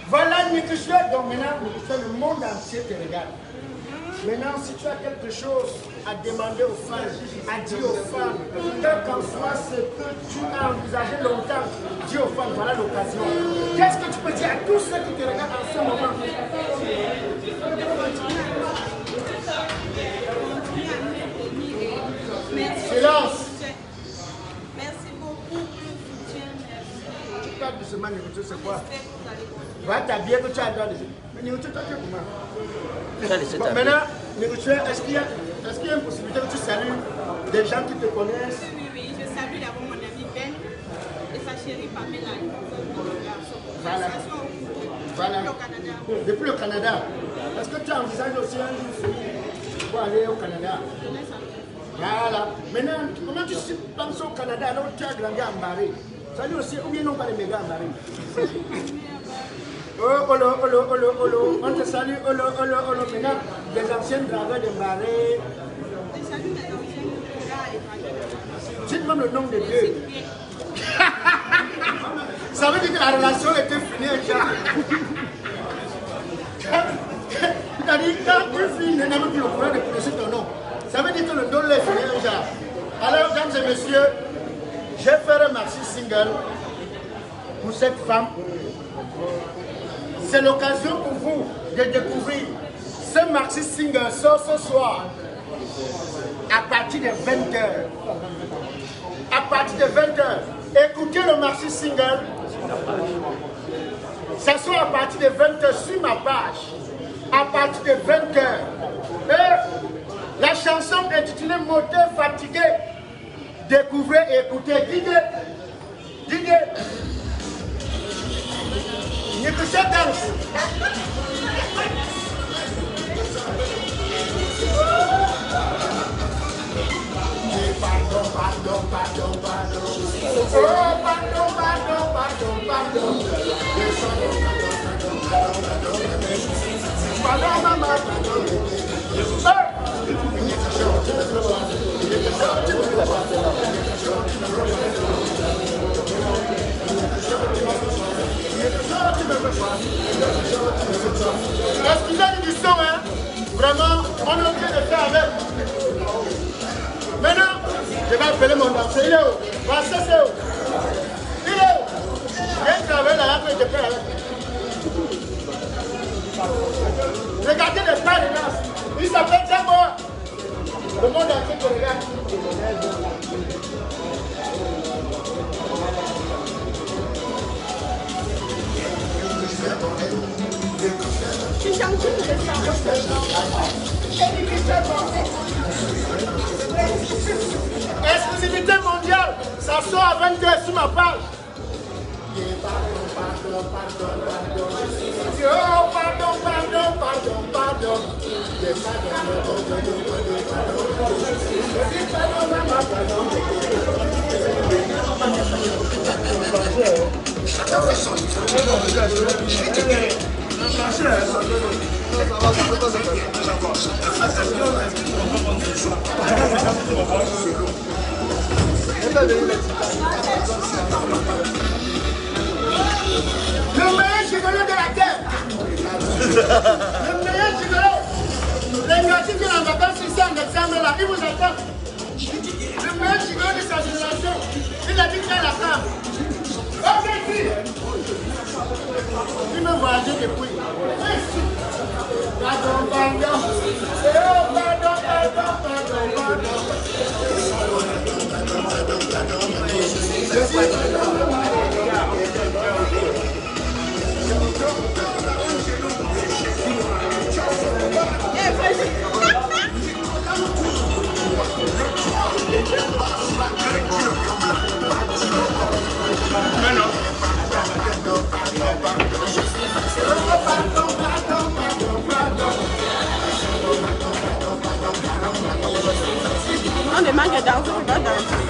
Voilà Nikushwe. Donc maintenant, le monde entier te regarde. Maintenant, si tu as quelque chose à demander aux femmes, à dire aux femmes, quel qu'en soit ce que tu as envisagé longtemps, dis aux femmes, voilà l'occasion. Qu'est-ce que tu peux dire à tous ceux qui te regardent en ce moment? Silence. Merci beaucoup pour le soutien. Tu parles de ce man, c'est quoi? Va t'habiller que tu as dans les yeux. Mais Nikushwe, toi tu es comment? Maintenant, Nikushwe, est-ce qu'il y a une possibilité que tu salues des gens qui te connaissent? Oui, je salue d'abord mon ami Ben et sa chérie Pamela. Voilà. Voilà. Depuis le Canada. Est-ce que tu envisages aussi un jour pour aller au Canada? Voilà. Maintenant, comment tu penses au Canada alors tu as grandi à Mbaré? Salut aussi, ou bien non pas les mégas à Mbaré? Oh, on te salue, maintenant, les anciens dragons de Mbaré. Cite-moi le nom des deux. Ça veut dire que la relation était finie déjà. C'est-à-dire quand tu finis, n'a même plus le courant de prononcer ton nom. Ça veut dire que le don est fini déjà. Alors, mesdames et messieurs, je vais faire un maxi single pour cette femme. C'est l'occasion pour vous de découvrir ce maxi single sort ce soir à partir de 20h. À partir de 20h, écoutez le maxi single. Ça sort à partir de 20h sur ma page. À partir de 20h. Et la chanson intitulée Moteur fatigué. Découvrez et écoutez. Didier. Écoutez danse. Pardon. Excusez-nous du son, hein. Vraiment, on est obligé de faire avec. Maintenant, je vais appeler mon danseur. Il est où? Passez, c'est où? Il est où? Viens travailler là, après je fais avec. Regardez les pas de danse. Il s'appelle Djambo. Le monde entier te regarde. Exclusivité mondiale, ça sort à 20h sur ma page. Pardon. Le meilleur gigolo de la terre. Le meilleur gigolo. Les gars qui viennent en vacances ici en décembre là, ils vous attendent. Le meilleur gigolo de sa génération. Il a dit qu'il a la femme. Ok, si. Il me voyageait depuis. Pardon. On demande de danser, on va danser.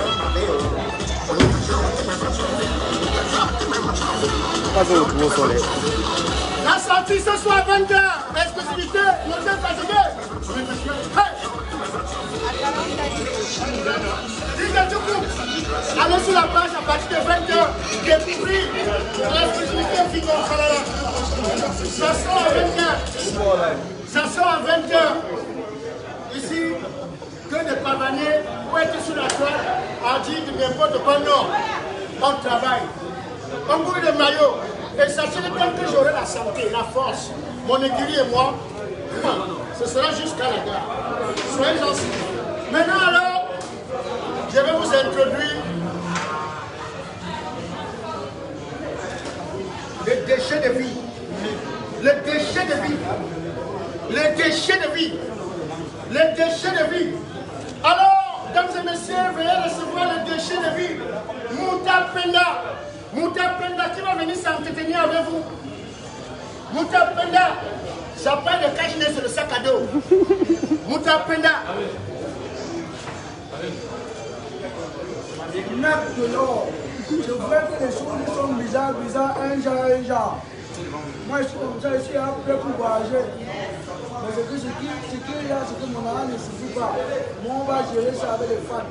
La sortie ce soir à 20h. Exclusivité, moteur fatigué. Allez sur la page à partir de 20h. Découvrir l'exclusivité financière. Ça sort à 20h. Ça sort à 20h. Ici, que de pavaniers pour être sur la toile à dire de n'importe quoi. Non, on travaille. On bouille de maillot. Et sachez que tant que j'aurai la santé, la force, mon écurie et moi, ce sera jusqu'à la gare. Soyez gentils. Maintenant alors, je vais vous introduire les déchets de vie. Les déchets de vie. Les déchets de vie. Les déchets de vie. Alors, mesdames et messieurs, veuillez recevoir les déchets de vie. Mouta Penda. Mouta Penda qui va venir s'entretenir avec vous. Mouta Penda. Ça prend le cache-nez sur le sac à dos. Mouta Penda. Nappe de l'or. Je vois que les choses sont bizarres, un genre. Moi je suis comme ça, je suis prêt pour voyager. Mais ce qu'il y a, c'est que mon âme ne suffit pas. Moi on va gérer ça avec les fans.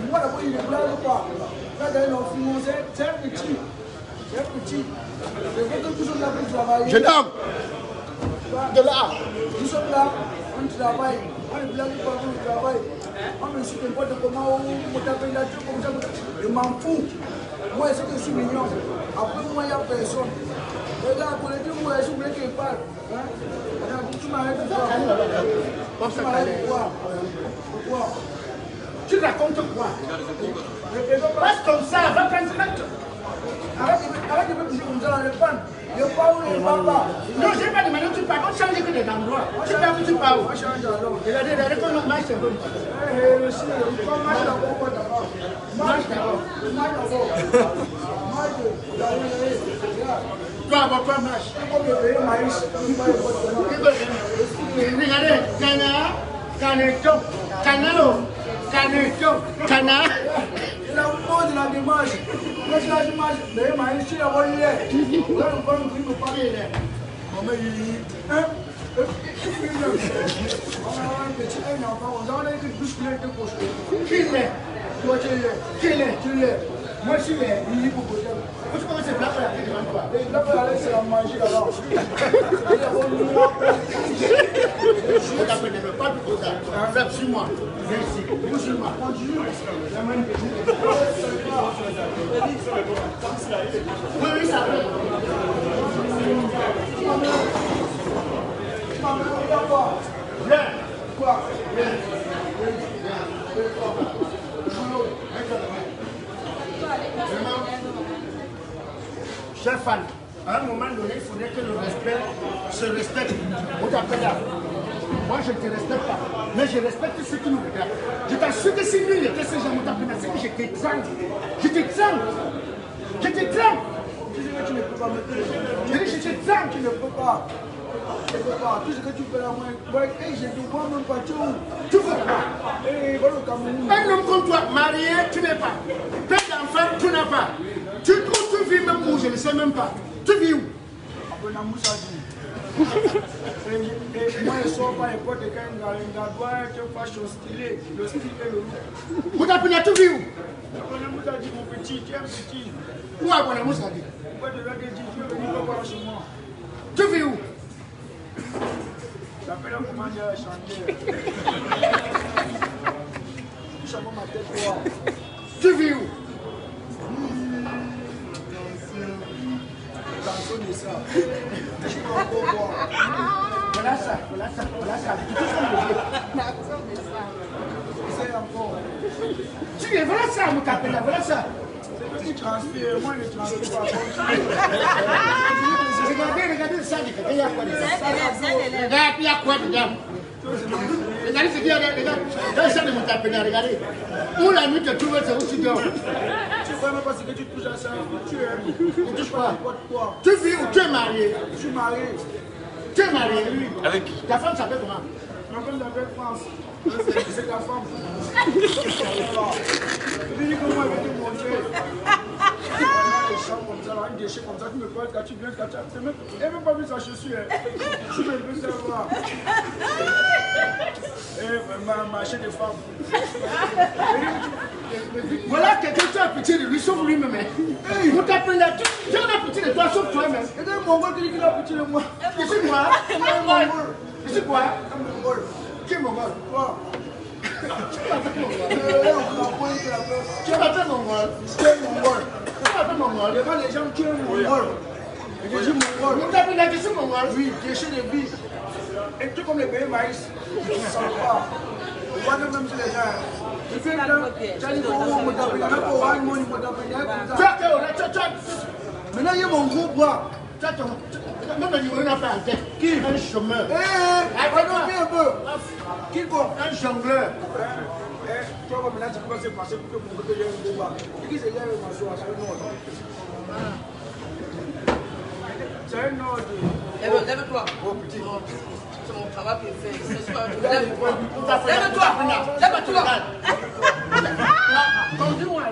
Moi d'abord il ne blague pas. Quand ils l'ont financé, c'est un petit. Je veux que nous sommes là pour travailler. Jeune homme. De là. Nous sommes là, on travaille. On ne blague pas, on travaille. On me suit n'importe comment, on t'appelle la tête comme ça. Je m'en fous. Moi, c'est que je suis mignon. Après, moi, il n'y a personne. Regarde, pour les deux, moi, je voulais qu'il parle. Tu m'arrêtes de quoi? Tu m'arrêtes de quoi? Pourquoi? Tu racontes quoi? Passe comme ça, va prendre. Arrête de me dire comme ça dans le pan. Je parle ou je ne parle pas? Non, je n'ai pas demandé où tu parles. On change que des endroits. Tu parles où tu parles. On change alors. Regardez comment on marche un peu. Monsieur, on marche d'abord. Marche d'abord. Marche d'abord. Marche. Toi, pourquoi marche? Pourquoi me payer maïs? Regardez, Cana. La pause de la démarche. Moi, je la démarche. Mais maïs, tu l'as volé. Là, on va nous parler. Maman, il dit, hein? On a un petit enfant, on a une bousculée de poche. Qui l'est? Toi, tu l'es. Qui l'est? Tu l'es. Moi, je suis là. Il dit pour poser. Moi, je commence à faire la tête devant toi. La tête, c'est la manger là-bas. Je t'appelle pas du tout ça. Frappe sur moi. Merci. Bouge-moi. Continue. Oui, ça va. Viens. Quoi? Viens. Chers fans, à un moment donné, il faudrait que le respect se respecte. On t'appelle là. Moi, je ne te respecte pas, mais je respecte ceux qui nous regardent. Je t'assure que si lui, il était ce genre, on t'appelle là, c'est que je t'étrangle. Je t'étrangle. Je t'étrangle. Tu sais que tu ne peux pas me dire. Je dis, je t'étrangle, tu ne peux pas. Tu ne peux pas. Tout ce que tu fais là, moi, je ne te vois même pas. Tu veux pas. Va au Cameroun. Un homme comme toi, marié, tu n'es pas. Père d'enfant, tu n'as pas. Tu vis même où, je ne sais même pas. Tu vis où? Après la Moussadi. Et moi, je ne sors pas n'importe quel gars. Un gars doit être fashion stylé. Le style et le look. Moutapina, tu vis où? Après la Moussadi, mon petit, tu es un petit. Où après la Moussadi? Après de là, je veux venir voir chez moi. Tu vis où? J'appelle un commandeur à chanter. Tu chapeau ma tête, toi. Tu vis où? Attention de ça. Tu peux encore voir. Voilà ça. C'est encore. Tu es, voilà ça, mon capitaine, voilà ça. Tu transpires, moi je ne transpire pas. Regardez ça, il y a quoi dedans? Regarde, il y a quoi dedans? Regardez ce qu'il y a dedans. Dans ça de mon capitaine, regardez. Où la nuit te trouve, c'est où tu dors. Tu ne vois même pas ce que tu touches à ça. Tu aimes. Tu touches pas. Tu vis où? Tu es marié. Je suis marié. Tu es marié, lui. Avec qui? Ta femme s'appelle comment? Ma femme s'appelle France. C'est ta femme. Dis comment elle veut te montrer. Les champs comme ça, un déchet comme ça, tu me parles, quand tu viens, quand tu as. Elle n'a même pas vu sa chaussure. Tu me veux savoir. Ma chaîne de femme. Voilà quelqu'un qui a pitié de lui, sauf lui-même. Vous t'appelez là, tu as pitié de toi, sauf toi-même. Et d'un mongol qui dit qu'il a pitié de moi. Je suis quoi? Je suis quoi? Un mongol. Qui est mongol? Quoi? Tu m'appelles mongol. Tu m'appelles mongol. Tu es mongol. Tu m'appelles mongol. Devant les gens, tu es mongol. Je dis mongol. Vous t'appelez là, je suis mongol. Oui, déchet de vie. Et tout comme les pays maïs. Ça va pas. Pas de même sur les gens. Tu fais là, tu as dit qu'on va t'appeler. Il y en a pour one money, on t'appelle. Maintenant, il y a mon groupe, moi. Même le numéro n'a pas en tête. Qui? Un chômeur. Pardonnez un peu. Qui quoi? Un jongleur. Tu vois, maintenant, tu peux pas se passer pour que mon côté ait un combat. Qui c'est là, ma soeur? C'est un ordre. C'est un ordre. Lève-toi. Oh, petit. C'est mon travail qui est fait. C'est ce que je lève-toi. Lève-toi. Conduis-moi là.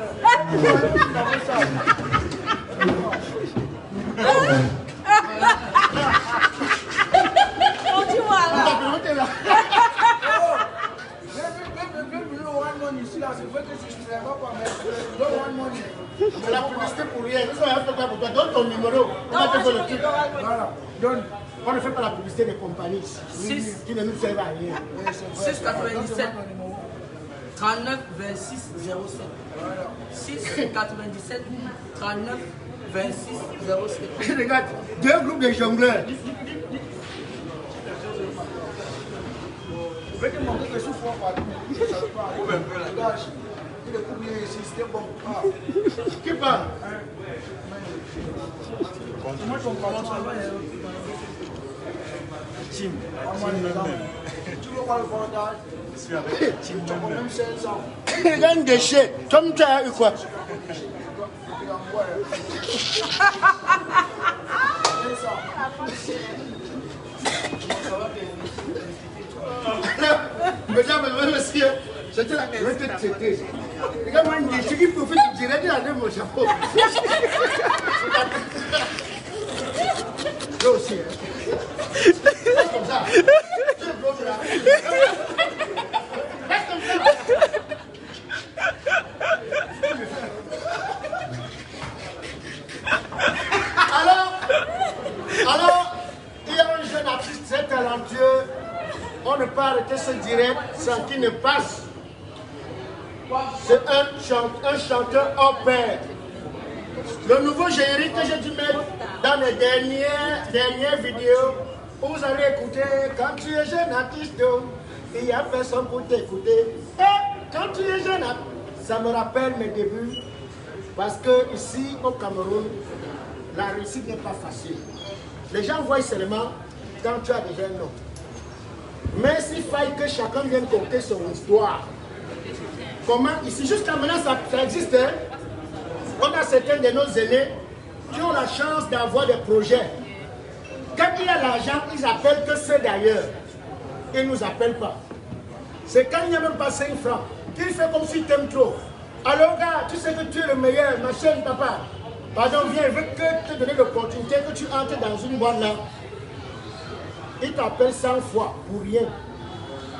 Conduis-moi là. Ici là, c'est vrai que je ne sais pas, mais donne one money. C'est la publicité pour rien. Nous sommes pour toi. Donne ton numéro. Voilà. Donne. On ne fait pas la publicité des compagnies qui ne nous servent à rien. 6,97. 39 26 07. 6 97 39 26 07. Regarde, deux groupes de jongleurs. Vous pouvez demander que je sois partout. Ça ne peut pas arriver. Il est combien ici, c'était bon. Qui parle? Moi, je comprends pas. Tim. Tu veux voir le bordage? Je suis avec Tim. Tu as quand même 500. Il y a un déchet. Comme tu as eu quoi? Mesdames, messieurs, c'était la je vais te traiter. Regarde-moi une déchet qui profite du direct de la de mon chapeau. Là aussi, hein. Reste comme ça. Tu le bloques là. Reste comme ça. Alors, il y a un jeune artiste très talentueux. On ne peut arrêter ce direct sans qu'il ne passe. C'est un chanteur hors pair. Le nouveau générique que j'ai dû mettre dans les dernières vidéos, vous allez écouter quand tu es jeune artiste, il y a personne pour t'écouter. Et quand tu es jeune artiste, ça me rappelle mes débuts. Parce que ici au Cameroun, la réussite n'est pas facile. Les gens voient seulement quand tu as déjà un nom. Mais s'il faille que chacun vienne conter son histoire. Comment ici, jusqu'à maintenant, ça existe. Hein? On a certains de nos aînés qui ont la chance d'avoir des projets. Quand il y a l'argent, ils appellent que ceux d'ailleurs. Ils ne nous appellent pas. C'est quand il n'y a même pas 5 francs qu'il fait comme s'il t'aime trop. Alors gars, tu sais que tu es le meilleur, ma chaîne, papa. Pardon, viens, je veux que te donner l'opportunité que tu entres dans une boîte là. Il t'appelle 100 fois pour rien.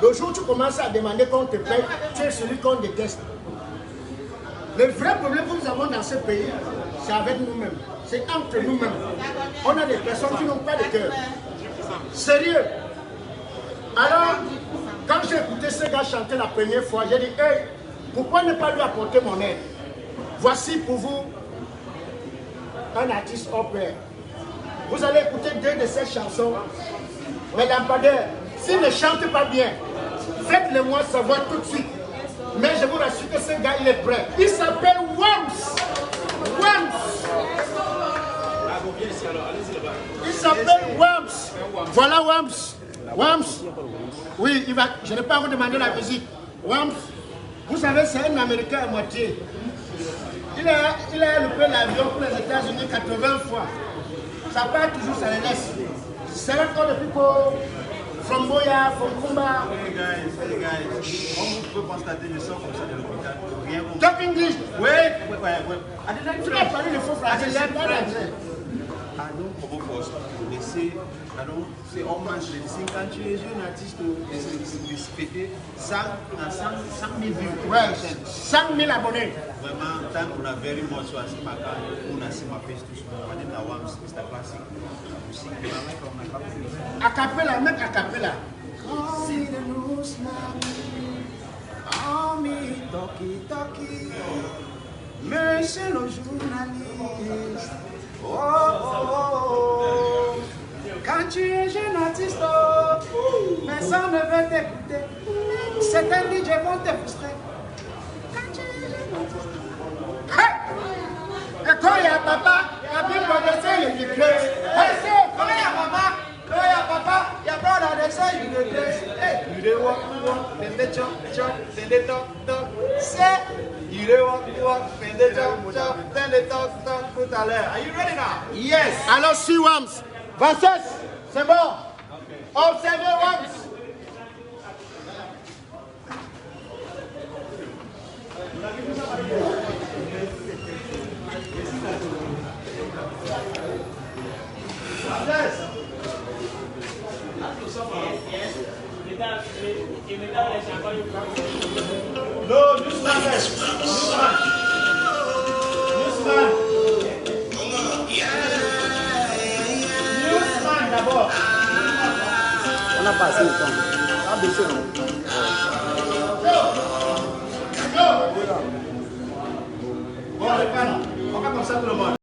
Le jour où tu commences à demander qu'on te paye, tu es celui qu'on déteste. Le vrai problème que nous avons dans ce pays, c'est avec nous-mêmes. C'est entre nous-mêmes. On a des personnes qui n'ont pas de cœur. Sérieux. Alors, quand j'ai écouté ce gars chanter la première fois, j'ai dit, hey, pourquoi ne pas lui apporter mon aide? Voici pour vous un artiste hors pair. Vous allez écouter 2 de ses chansons. Mais lampadaire, s'il ne chante pas bien, faites-le moi savoir tout de suite. Mais je vous rassure que ce gars, il est prêt. Il s'appelle Wams. Wams. Il s'appelle Wams. Voilà Wams. Wams. Oui, il va. Je n'ai pas encore demandé la musique. Wams. Vous savez, c'est un Américain à moitié. Il a loupé l'avion pour les États-Unis 80 fois. Ça part toujours, ça les laisse. C'est un corps de people. From Boya, from Kumba. Hey guys, on peut constater le sort comme ça de l'hôpital. Rien au Talk English. Ouais. Tu vas parler le faux français. I don't come first. They say, I don't say all man they say quand tu es jeune artiste, c'est pété 100 000 vues. Ouais, 100 000 abonnés. Vraiment, tant qu'on a very much so asi maka, on a si ma page tout ce qu'on va dire na Wams, Mr. Classic. Acapella, mec acapella. Call me the newsman. Call me talkie. Monsieur le journaliste. Oh. Quand tu es jeune artiste, personne ne veut t'écouter. Certains DJ vont te frustrer. Quand tu es jeune artiste. Hey! Et quand il y a papa, il y a bien progressé, il est clé. Quand il y a papa, il y a pas d'adresse, il est clé. Hey, you dey walk, then they chop, then they talk. Say, you dey walk, then they chop, then they talk tout à l'heure. Are you ready now? Yes. Alors, si Wams. Vassès, c'est bon. Observez Wams. No, Newsman first. Newsman d'abord. On a passé le temps. On a baissé le temps. reprendre. On va comme ça tout le monde.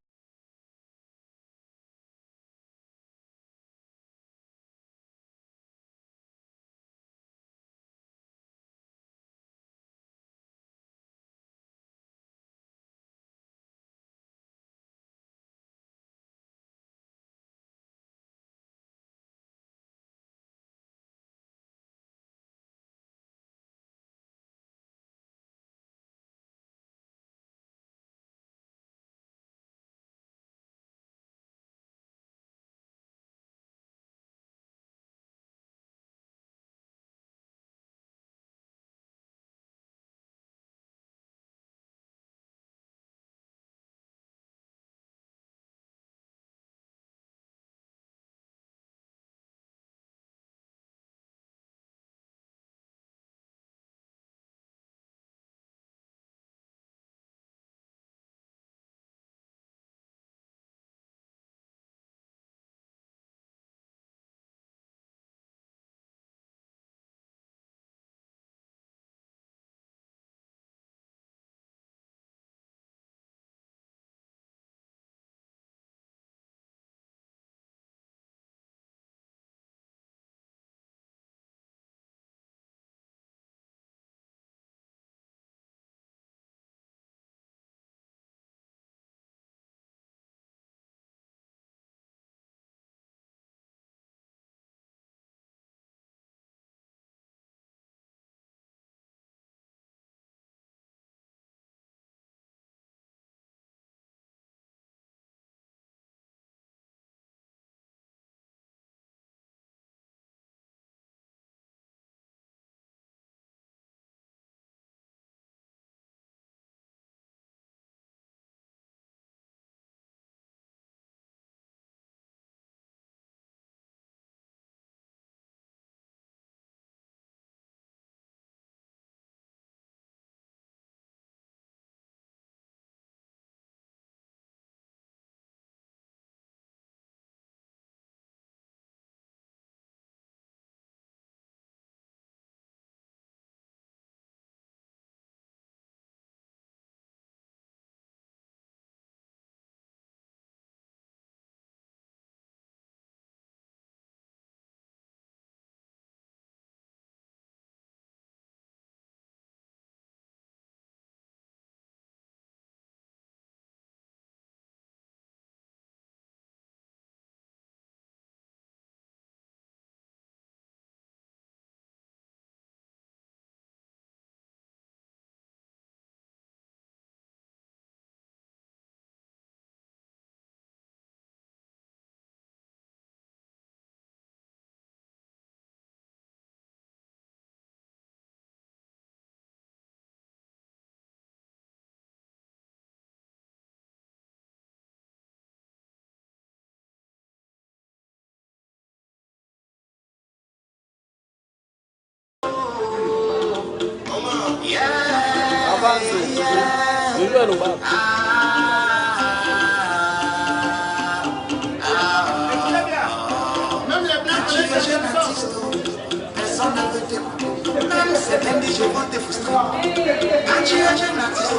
Même certains DJ vont te frustrer. Quand tu es jeune artiste,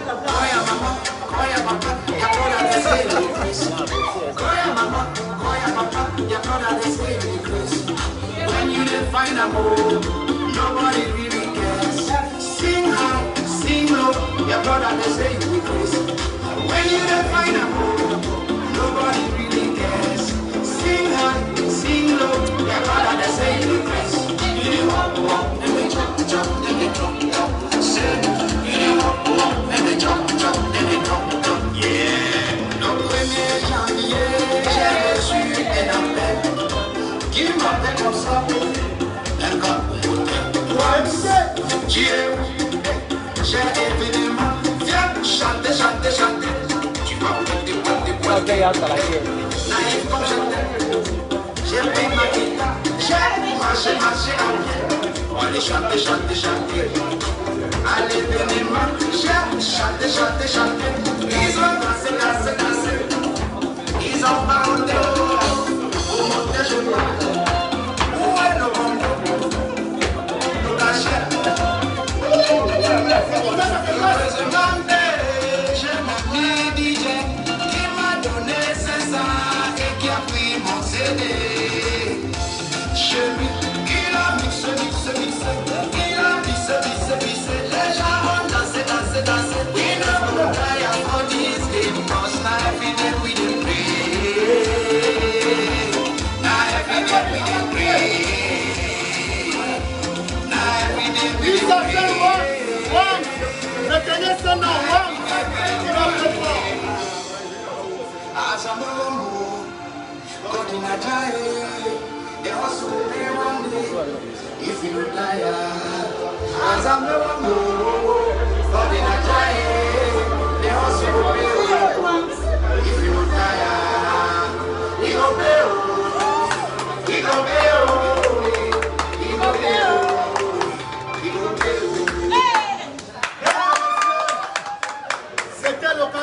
quand y'a maman, quand y'a papa, y'a pas d'adresser les crises. Quand y'a maman, quand y'a papa, y'a pas d'adresser les crises. When you dey find a move, nobody really cares. Sing high, sing low, y'a pas d'adresser les crises. When you dey find a move, nobody really cares. Sing high, sing low, y'a pas d'adresser les crises. J'ai pris ma guitare, j'ai marché à pied. Allez chanter, chanter, chanter. Allez venez marcher, chanter, chanter, chanter. Ils ont dansé, dansé, dansé. Ils ont bandé pour monter je vois. Où est le bongo? Le cachet. Heureusement, j'ai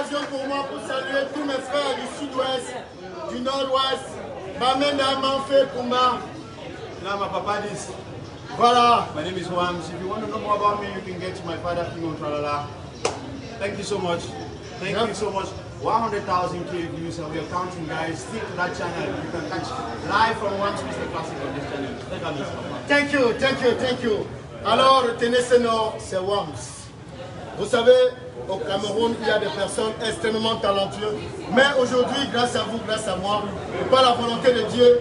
l'occasion pour moi pour saluer tous mes frères du sud-ouest, du nord-ouest. Bamenda Manfé Kumba. Now my papa this. Voilà. My name is Wams. If you want to know more about me, you can get to my father King on Tralala. Thank you so much. Thank you so much. 100,000 views and we are counting, guys. Stick to that channel. You can catch live from Wams Mr. Classic on this channel. Thank you, thank you, thank you. Alors, retenez ce nom, c'est Wams. Vous savez, au Cameroun, il y a des personnes extrêmement talentueuses. Mais aujourd'hui, grâce à vous, grâce à moi, et par la volonté de Dieu,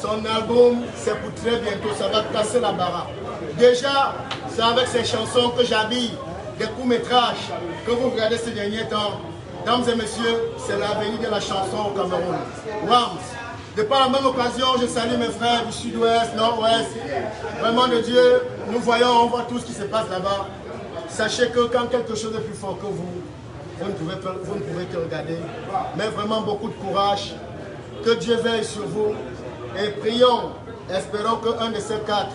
son album, c'est pour très bientôt, ça va casser la baraque. Déjà, c'est avec ces chansons que j'habille, des courts-métrages que vous regardez ces derniers temps. Dames et messieurs, c'est l'avenir de la chanson au Cameroun. Wams. De par la même occasion, je salue mes frères du sud-ouest, nord-ouest. Vraiment de Dieu, nous voyons, on voit tout ce qui se passe là-bas. Sachez que quand quelque chose est plus fort que vous, vous ne pouvez que regarder. Mais vraiment beaucoup de courage. Que Dieu veille sur vous. Et prions, espérons qu'un de ces quatre,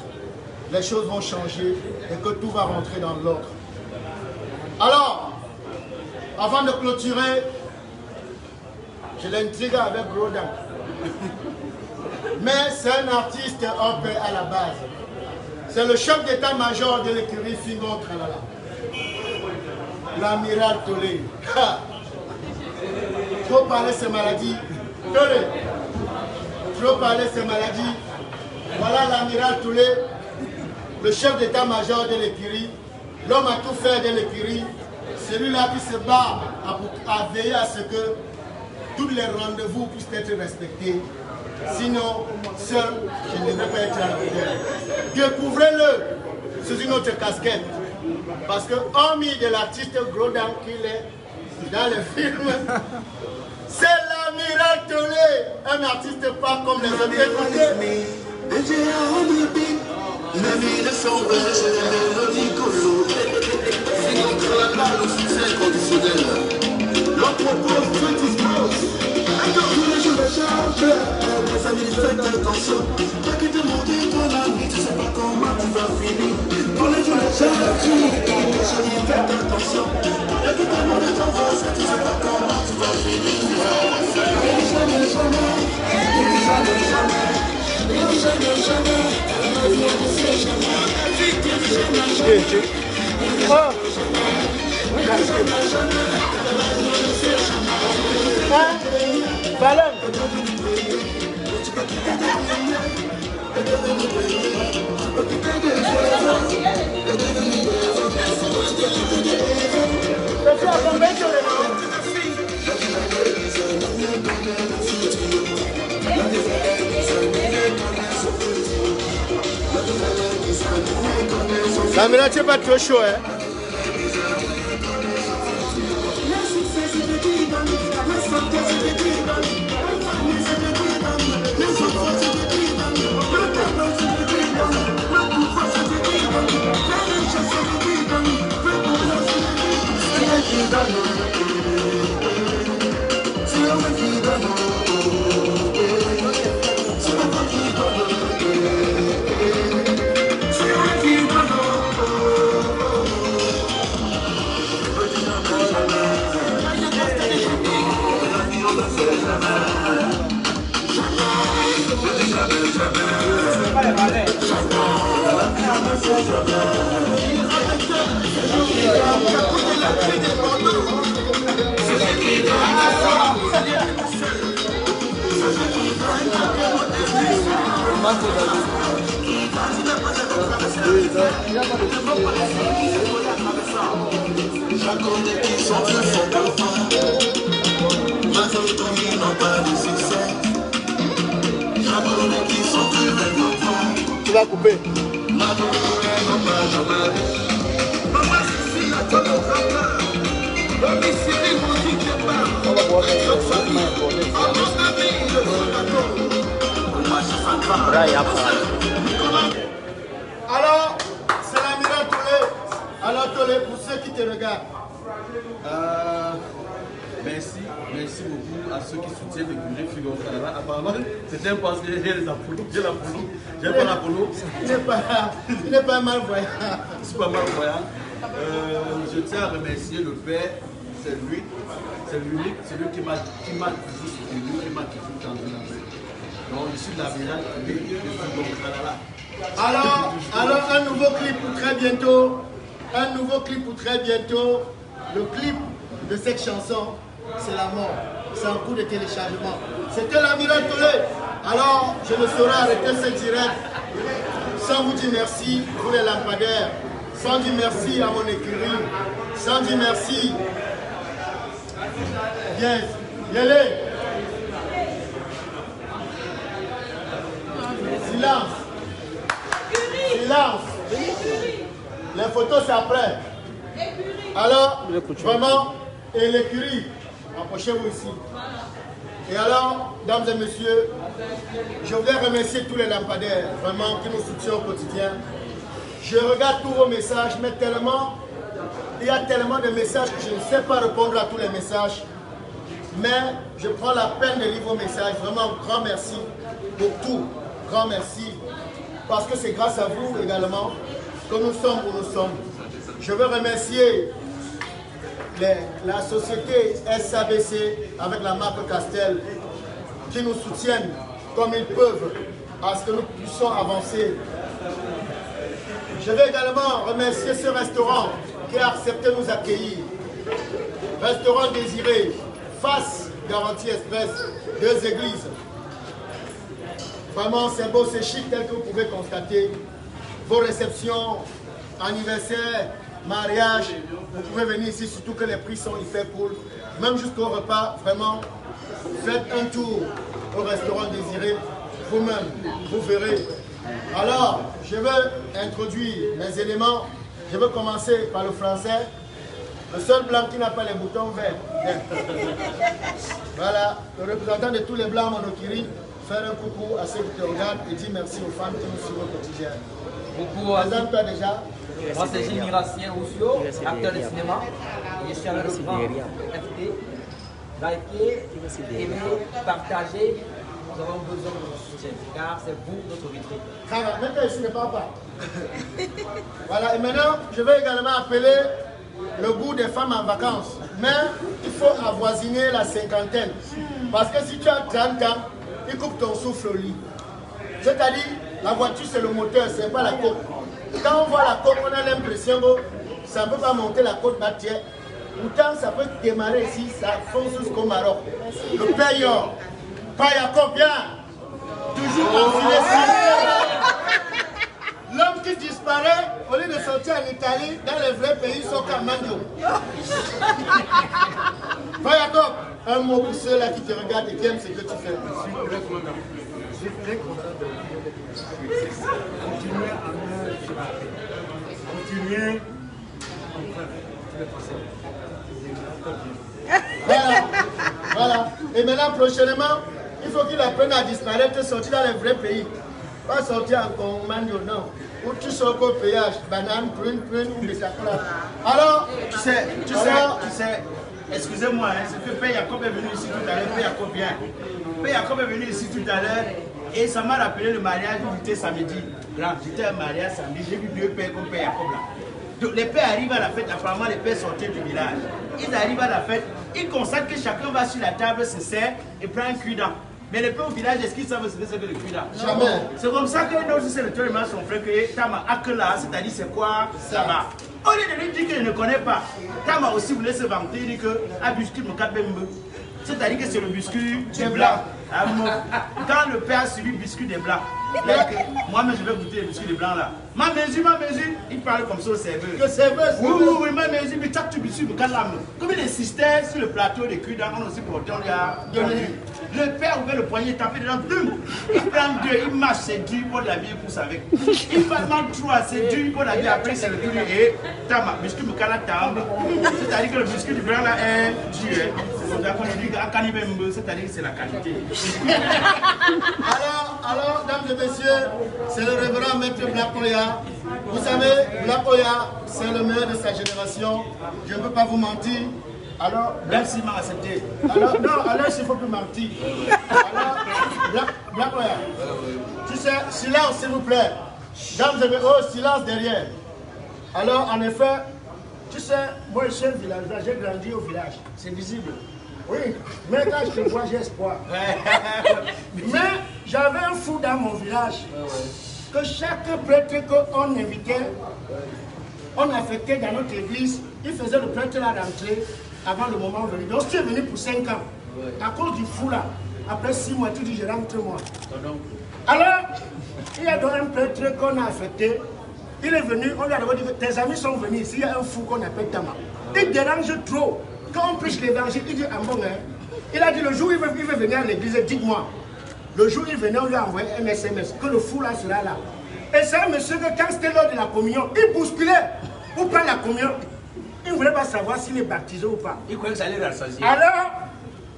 les choses vont changer et que tout va rentrer dans l'ordre. Alors, avant de clôturer, je l'intrigue avec Grodin. Mais c'est un artiste en paix à la base. C'est le chef d'état-major de l'écurie Fingon Tralala. L'amiral Tolé. Trop parler ces maladies. Tolé. Trop parler ces maladies. Voilà l'amiral Tolé, le chef d'état-major de l'écurie. L'homme à tout faire de l'écurie. Celui-là qui se bat à veiller à ce que tous les rendez-vous puissent être respectés. Sinon, seul, je ne devrais pas être à la. Découvrez-le sous une autre casquette. Parce que, hormis de l'artiste Grodin qu'il est dans le film, c'est l'amiral Tolé, un artiste pas comme les autres. Écoutez. L'ami de sauvage, la mélodie colo. C'est notre la le succès conditionnel. L'on propose tout dispose. Tous les jours de charge, mes amis, faites attention. Pas que demander ton ami, tu sais pas comment tu vas finir. Tous les jours de charge, mes amis, faites attention. Pas que demander ton voisin, tu sais pas comment tu vas finir. Jamais, jamais, jamais, jamais, jamais, jamais. Valon. La mélange n'est pas trop chaud, hein? Tu vas couper. Alors, c'est l'amiral Tolé. Alors Tolé, pour ceux qui te regardent. Merci beaucoup à ceux qui soutiennent les projets Fingon Tralala. Apparemment, c'était parce que j'ai les Apollo. J'ai l'Apollo. J'ai pas l'Apollo. Il n'est pas mal voyant. C'est pas mal voyant. Je tiens à remercier le père c'est lui. C'est l'unique, c'est lui qui m'a juste élu, qui m'a toujours tendu la main. Donc je suis l'amiral de alors un nouveau clip pour très bientôt. Un nouveau clip pour très bientôt. Le clip de cette chanson, c'est la mort. C'est un coup de téléchargement. C'était l'amiral Tolé. Alors, je ne saurais arrêter ce direct sans vous dire merci pour les lampadaires, sans dire merci à mon écurie, sans dire merci. Bien, Yélé. Silence. Silence. Les photos, c'est après. Alors, vraiment, et l'écurie, approchez-vous ici. Et alors, dames et messieurs, je voudrais remercier tous les lampadaires, vraiment, qui nous soutiennent au quotidien. Je regarde tous vos messages, mais tellement, il y a tellement de messages que je ne sais pas répondre à tous les messages. Mais je prends la peine de lire vos messages. Vraiment, grand merci pour tout. Grand merci. Parce que c'est grâce à vous également que nous sommes où nous sommes. Je veux remercier la société SABC avec la marque Castel qui nous soutiennent comme ils peuvent à ce que nous puissions avancer. Je veux également remercier ce restaurant qui a accepté de nous accueillir. Restaurant Désiré, face Garantie Express, 2 églises. Vraiment, c'est beau, c'est chic tel que vous pouvez constater. Vos réceptions, anniversaires, mariage, vous pouvez venir ici, surtout que les prix sont hyper cool. Même jusqu'au repas, vraiment, faites un tour au restaurant Désiré, vous-même, vous verrez. Alors, je veux introduire mes éléments. Je veux commencer par le français. Le seul blanc qui n'a pas les boutons verts. Voilà, le représentant de tous les blancs Monokiri, faire un coucou à ceux qui te regardent et dire merci aux femmes qui nous suivent au quotidien. Présente-toi déjà. Moi, c'est Gilles Miracien Roussio, acteur de cinéma. Je suis avec le grand FT. Likez, aimez, partagez. Nous avons besoin de votre soutien, car c'est vous notre vitrine. Maintenant, ici ne parle pas. Voilà, et maintenant, je vais également appeler le goût des femmes en vacances. Mais il faut avoisiner la cinquantaine. Parce que si tu as 30 ans, il coupe ton souffle au lit. C'est-à-dire, la voiture, c'est le moteur, c'est pas la côte. Quand on voit la côte, on a l'impression que ça ne peut pas monter la côte bâtière. Pourtant, ça peut démarrer ici, ça fonce jusqu'au Maroc. Le payeur, pas Jacob, bien. Toujours confiné sur l'homme qui disparaît, au lieu de sortir en Italie, dans les vrais pays, ils sont comme Mandio. Pas Jacob, un mot pour ceux-là qui te regardent et qui aiment ce que tu fais. Je suis très content de vous. Continuez à me supporter. Continuez Voilà. Et maintenant, prochainement, il faut qu'il apprenne à disparaître, sortir dans les vrais pays. Pas sortir en Congo, non. Ou tu sors au péage, banane, prune, ou des chocolats. Alors, tu sais, excusez-moi, hein, c'est que Père Jacob est venu ici tout à l'heure, Père Jacob vient. Père Jacob est venu ici tout à l'heure et ça m'a rappelé le mariage où j'étais samedi. J'étais à un mariage samedi, j'ai vu 2 pères comme Père Jacob là. Donc les pères arrivent à la fête, apparemment les pères sortaient du village. Ils arrivent à la fête, ils constatent que chacun va sur la table, se sert et prend un cuit-dent. Mais les pères au village, est-ce qu'ils savent ce que c'est que le cuit-dent? Jamais. C'est comme ça que nous, c'est le tour de son frère que Tama Akela, c'est-à-dire c'est quoi ça va. Au lieu de lui dire qu'il ne connaît pas, Tama aussi voulait se vanter, il dit que a biscuit me kabembe. C'est-à-dire que c'est le biscuit des blancs. Quand le père a suivi le biscuit des blancs, moi-même je vais goûter le biscuit des blancs là. Ma mesure, il parle comme ça au serveur. Le serveur, oui, ma mesure, mais tu biscuit me calme. Comme il insistait sur le plateau de cuir on aussi pour lui a donné. Le père ouvert le poignet, tapé dedans, il prend 2, il marche, c'est dur pour la vie, il pousse avec. Il va mal 3, c'est dur pour la vie, après c'est le tour et tama, biscuit me calme. C'est-à-dire que le biscuit du blanc là est dur. C'est-à-dire que c'est la qualité. Alors, dames et messieurs, c'est le révérend maître Blakoya. Vous savez, Blakoya, c'est le meilleur de sa génération. Je ne peux pas vous mentir. Alors, merci m'a accepté. Alors, non, alors il ne faut plus mentir. Alors, Blakoya, tu sais, silence s'il vous plaît. Dames et messieurs, oh, silence derrière. Alors, en effet, Tu sais, moi je suis un villageois, j'ai grandi au village, c'est visible. Oui, mais quand je te vois, j'ai espoir. Mais j'avais un fou dans mon village, que chaque prêtre qu'on invitait, on affectait dans notre église, il faisait le prêtre la rentrée avant le moment venu. Donc tu es venu pour 5 ans, à cause du fou là. Après 6 mois, tu dis je rentre moi. Alors, il y a donc un prêtre qu'on a affecté. Il est venu, on lui a dit que tes amis sont venus ici, il y a un fou qu'on appelle Tama. Il dérange trop. Quand on prêche l'évangile, il dit bon, hein. Il a dit le jour où il veut venir à l'église, dites-moi. Le jour où il venait, on lui a envoyé un SMS, que le fou là sera là. Et c'est un monsieur que quand c'était l'heure de la communion, il bousculait pour prendre la communion. Il ne voulait pas savoir s'il est baptisé ou pas. Il croyait que ça allait rassasier. Alors,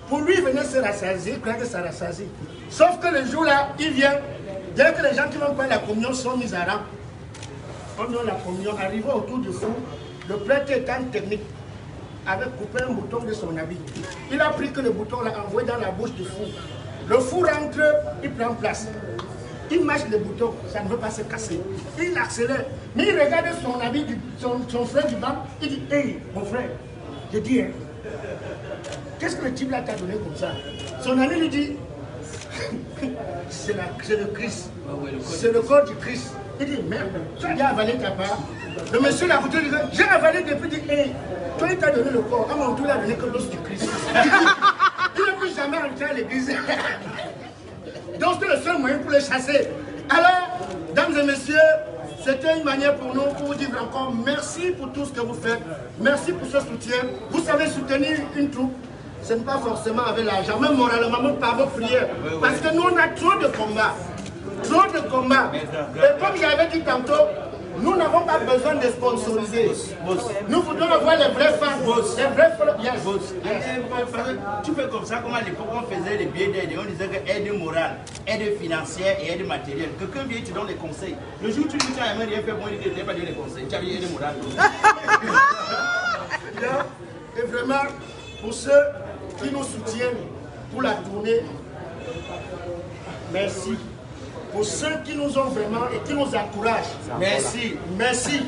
pour lui, il venait se rassasier, il croyait que ça rassasie. Sauf que le jour là, il vient, dès que les gens qui vont prendre la communion sont mis à rang. On donne la communion, arrivé autour du fou, le prêtre étant technique, avait coupé un bouton de son habit. Il a pris que le bouton l'a envoyé dans la bouche du fou. Le fou rentre, il prend place. Il marche le bouton, ça ne veut pas se casser. Il accélère. Mais il regarde son habit, son frère du banc, il dit, hey, mon frère, je dis, hein, qu'est-ce que le type là t'a donné comme ça? Son ami lui dit, c'est le Christ. C'est le corps du Christ. Il dit, merde, tu as déjà avalé ta part. Le monsieur l'a goûté, il dit, j'ai avalé depuis, il dit, hey, toi il t'a donné le corps, à mon tour il a donné que l'os du Christ. Il ne peut jamais rentrer à l'église. Donc c'est le seul moyen pour les chasser. Alors, dames et messieurs, c'était une manière pour nous pour vous dire encore merci pour tout ce que vous faites. Merci pour ce soutien. Vous savez soutenir une troupe, ce n'est pas forcément avec l'argent, même moralement, même par vos prières. Parce que nous on a trop de combats. Trop de combats. Et comme j'avais dit tantôt, nous n'avons pas besoin de sponsoriser. Nous voulons avoir les vrais fans. Les vrais fans. Tu fais comme ça, comme à l'époque on faisait les billets d'aide, on disait que aide morale, aide financière et aide matérielle. Quelqu'un vient et te donne des conseils. Le jour où tu dis que tu n'as rien fait, moi je ne t'ai pas donné des conseils. Tu as dit aide morale. Et vraiment, pour ceux qui nous soutiennent pour la tournée, merci. Pour ceux qui nous ont vraiment et qui nous encouragent, merci, merci.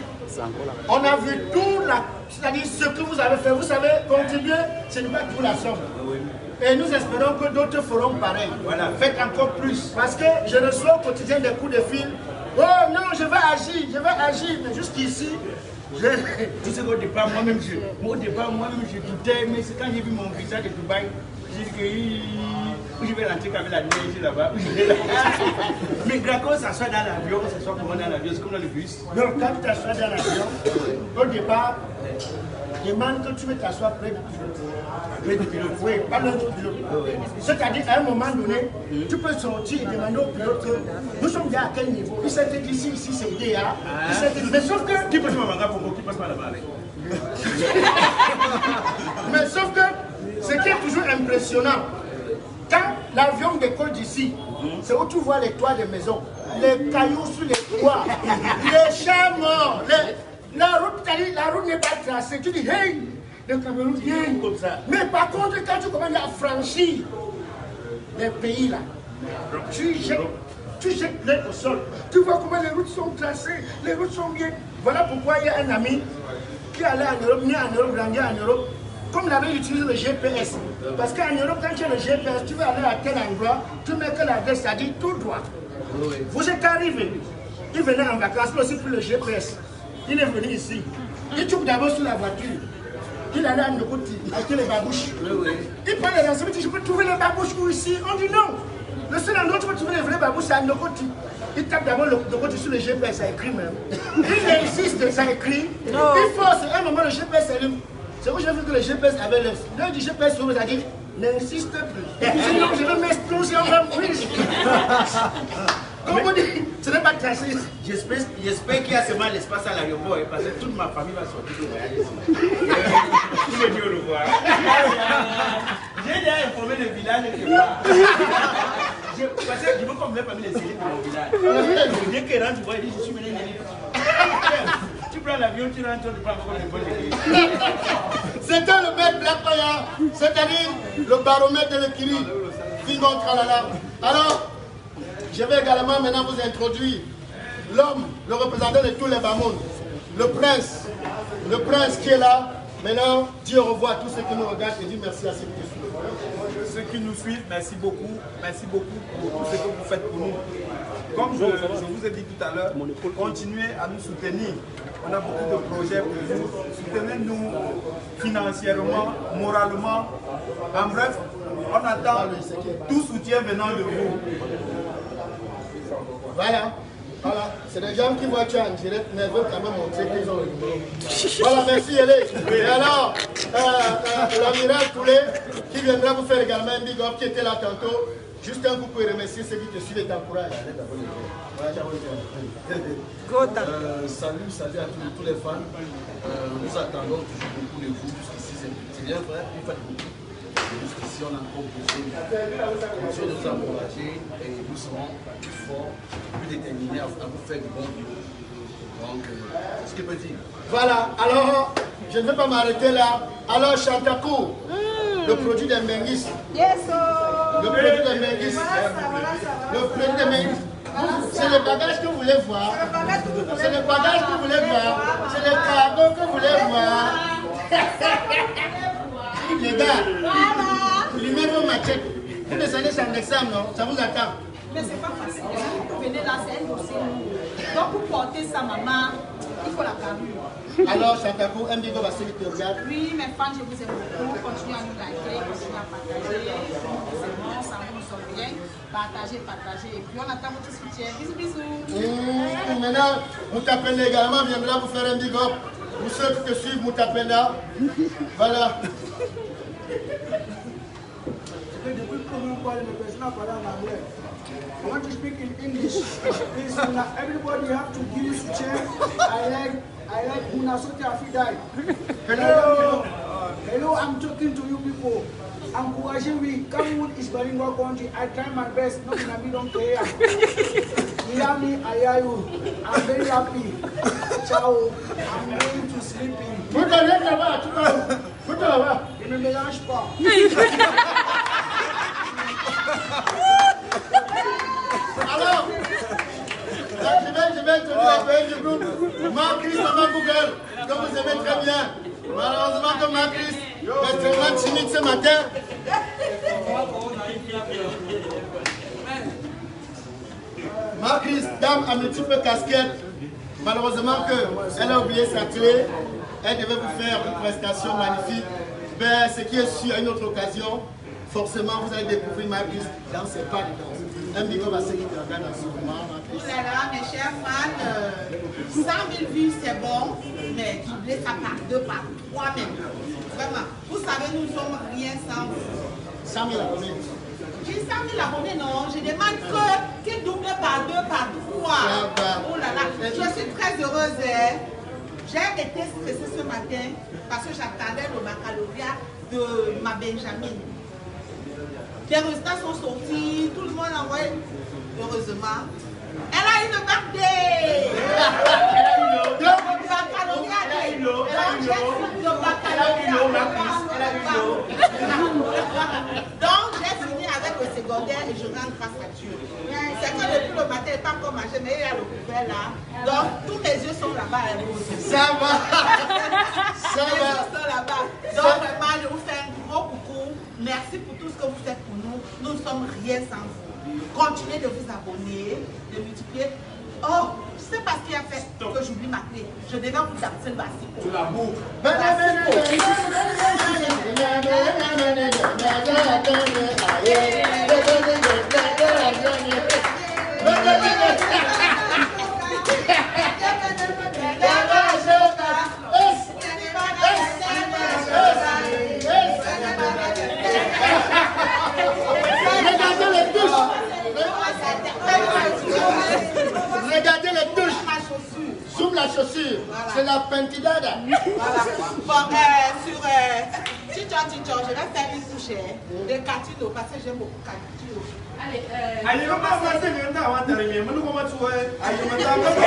On a vu tout, c'est-à-dire ce que vous avez fait. Vous savez, contribuer, ce n'est pas tout la somme. Et nous espérons que d'autres feront pareil. Voilà, faites encore plus. Parce que je reçois au quotidien des coups de fil. Oh non, je vais agir, mais jusqu'ici, tu sais qu'au départ, moi-même, je doutais, mais c'est quand j'ai vu mon visa de Dubaï, j'ai dit que je vais rentrer avec la neige là-bas. Mais quand on s'assoit dans l'avion, on s'assoit comment dans l'avion, c'est comme dans le bus. Donc quand tu t'assois dans l'avion, au départ, demande que tu veux t'asseoir près du pilote. Près du pilote, oui, pas loin du pilote. C'est-à-dire qu'à un moment donné, tu peux sortir et demander au pilote que nous sommes déjà à quel niveau. Il s'est dit ici c'est DA. Mais sauf que... Qui passe ma manga pour qui passe pas là-bas avec. Mais sauf que ce qui est toujours impressionnant, quand l'avion décolle d'ici, c'est où tu vois les toits des maisons, les cailloux sur les toits, les chats morts, la route n'est pas tracée. Tu dis, hey, le Cameroun vient comme ça. Mais par contre, quand tu commences à franchir les pays là, tu jettes l'œil au sol. Tu vois comment les routes sont tracées, les routes sont bien. Voilà pourquoi il y a un ami qui allait en Europe, né en Europe, grandi en Europe. Comme il avait utilisé le GPS. Parce qu'en Europe, quand tu as le GPS, tu veux aller à tel endroit, tu mets que l'adresse, ça dit tout droit. Vous êtes arrivé. Il venait en vacances, mais aussi pour le GPS. Il est venu ici. Il trouve d'abord sur la voiture. Il allait à Ndokoti, acheter les babouches. Il prend les renseignements, il dit, je peux trouver les babouches où ici? On dit non. Le seul endroit où tu peux trouver les vraies babouches, c'est à Ndokoti. Il tape d'abord le Ndokoti sur le GPS, ça écrit même. Il insiste, ça écrit. Il force, à un moment, le GPS s'allume. C'est où j'ai vu que le GPS avait l'air. L'heure du GPS sur nous a dit, n'insiste plus. Sinon, je vais m'exploser en même prise. Comme on dit, ce n'est pas tracé. J'espère qu'il y a seulement l'espace à l'aéroport, parce que toute ma famille va sortir de voyager ici. Tous les dieux le voient. J'ai déjà informé le village quelque part. Parce que je veux qu'on me mette parmi les séries de mon village. Dès qu'il rentre, tu vois, il dit, je suis venu. Tu prends l'avion, tu rentres, tu prends encore les bonnes églises. C'était le maître Black Fire, c'est-à-dire le baromètre de l'équilibre. Fingon tralala. Alors, je vais également maintenant vous introduire l'homme, le représentant de tous les Bamoun, le prince qui est là. Maintenant, dis au revoir à tous ceux qui nous regardent et dis merci à ceux qui nous suivent. Ceux qui nous suivent, merci beaucoup pour tout ce que vous faites pour nous. Comme je vous ai dit tout à l'heure, continuez à nous soutenir. On a beaucoup de projets pour vous. Soutenez-nous financièrement, moralement. En bref, on attend tout soutien venant de vous. Voilà. Voilà, c'est des gens qui voient tu en direct, mais veulent quand même montrer qu'ils ont le numéro. Voilà, merci Yélé. Et alors, l'amiral Toulé, qui viendra vous faire également un big up, qui était là tantôt. Juste un coup pour remercier ceux qui te suivent et t'encouragent. Salut à tous les fans. Nous attendons toujours beaucoup de vous. Jusqu'ici, c'est bien vrai, vous faites beaucoup. Jusqu'ici, on a encore besoin de nous encourager et nous serons plus forts, plus déterminés à vous faire du bon boulot. Donc, ce que peut dire. Voilà, alors, je ne vais pas m'arrêter là. Alors, Chantakou, le produit des Menguis. Le produit des Menguis. Le produit des Menguis. C'est le bagage que vous voulez voir. C'est le bagage que vous voulez voir. C'est le cargo que vous voulez voir. Les gars, vous lui mettez vos machettes. Vous descendez sur un examen, non? Ça vous attend. Mais c'est pas facile. Vous venez là, c'est un dossier. Donc pour porter sa maman, il faut la carrure. Alors, Chantakou, un big up à ceux qui te regardent. Oui, mes fans, je vous aime beaucoup. Continuez à nous liker, continuez à partager. C'est bon, ça nous sort bien. Partagez. Et puis on attend votre soutien. Bisous. Maintenant, Moutapenda également viendra vous faire un big up. Pour ceux qui te suivent, Moutapenda. Voilà. Depuis que nous parlons, les personnes parlent en anglais. I want to speak in English. Please, everybody have to give soutien. I like Munasote Afidai. Hello, I'm talking to you people. Encouragez-moi. Cameroon is bilingual country. I try my best. No, I don't care. Hear me, I hear you. I'm very happy. Ciao. I'm going to sleep in. Ne me mélange pas. Alors, je vais introduire du groupe Marc-Chris Maman Google, que vous aimez très bien. Malheureusement que Marc-Chris est extrêmement timide ce matin. Marc-Chris, dame à multiples casquettes. Malheureusement qu'elle a oublié sa clé. Elle devait vous faire une prestation magnifique. Mais ce qui est sûr, à une autre occasion, forcément vous allez découvrir Marc-Chris dans ses pas de danse. Un big up à ceux qui te regardent en ce moment, Marc-Chris. Oh là là, mes chers fans, 100 000 vues c'est bon, mais doublez ça par 2, par 3 même. Vraiment, vous savez, nous ne sommes rien sans vous. 100 000 abonnés. J'ai 100 000 abonnés, non, je demande que double par 2, par 3. Oh là là, je suis très heureuse. J'ai été stressée ce matin parce que j'attendais le baccalauréat de ma Benjamin. Les résultats sont sortis, tout le monde a envoyé. Heureusement, elle a une birthday. Donc j'ai fini avec le secondaire et je rentre grâce à Dieu. C'est que depuis le matin, il n'est pas encore mangé, mais il y a le couvert là. Donc tous mes yeux sont là-bas. Ça va. Ça mes va. yeux sont là-bas. Donc vraiment, je vous fais un gros coucou. Merci pour tout ce que vous faites pour nous. Nous ne sommes rien sans vous. Continuez de vous abonner, de multiplier. Oh, je sais pas ce qui a fait que j'oublie ma clé. Je devais vous danser le basico. Tu la bourre. Regardez les touches. Zoom la chaussure. Voilà. C'est la pentidada. Voilà. Bon, sur Chichon, je vais faire une touche de Catino parce que j'aime beaucoup Catino. Allez, allez, on va passer le temps avant d'arriver. Mais nous, on va trouver. Allez, on va passer.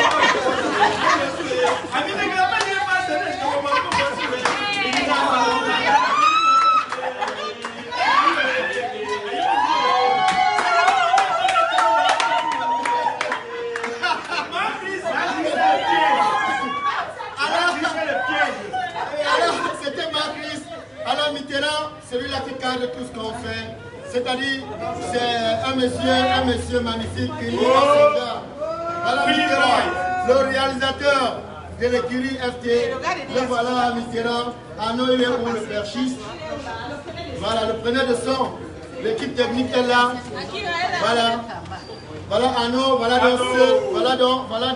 celui-là qui cadre tout ce qu'on fait. C'est-à-dire, c'est un monsieur magnifique qui nous a. Voilà Mitterrand, le réalisateur de l'écurie FT. Le voilà Mitterrand. Arnaud, il est où le perchiste? Voilà, le preneur de son. L'équipe technique est là. Voilà. Voilà Arnaud, voilà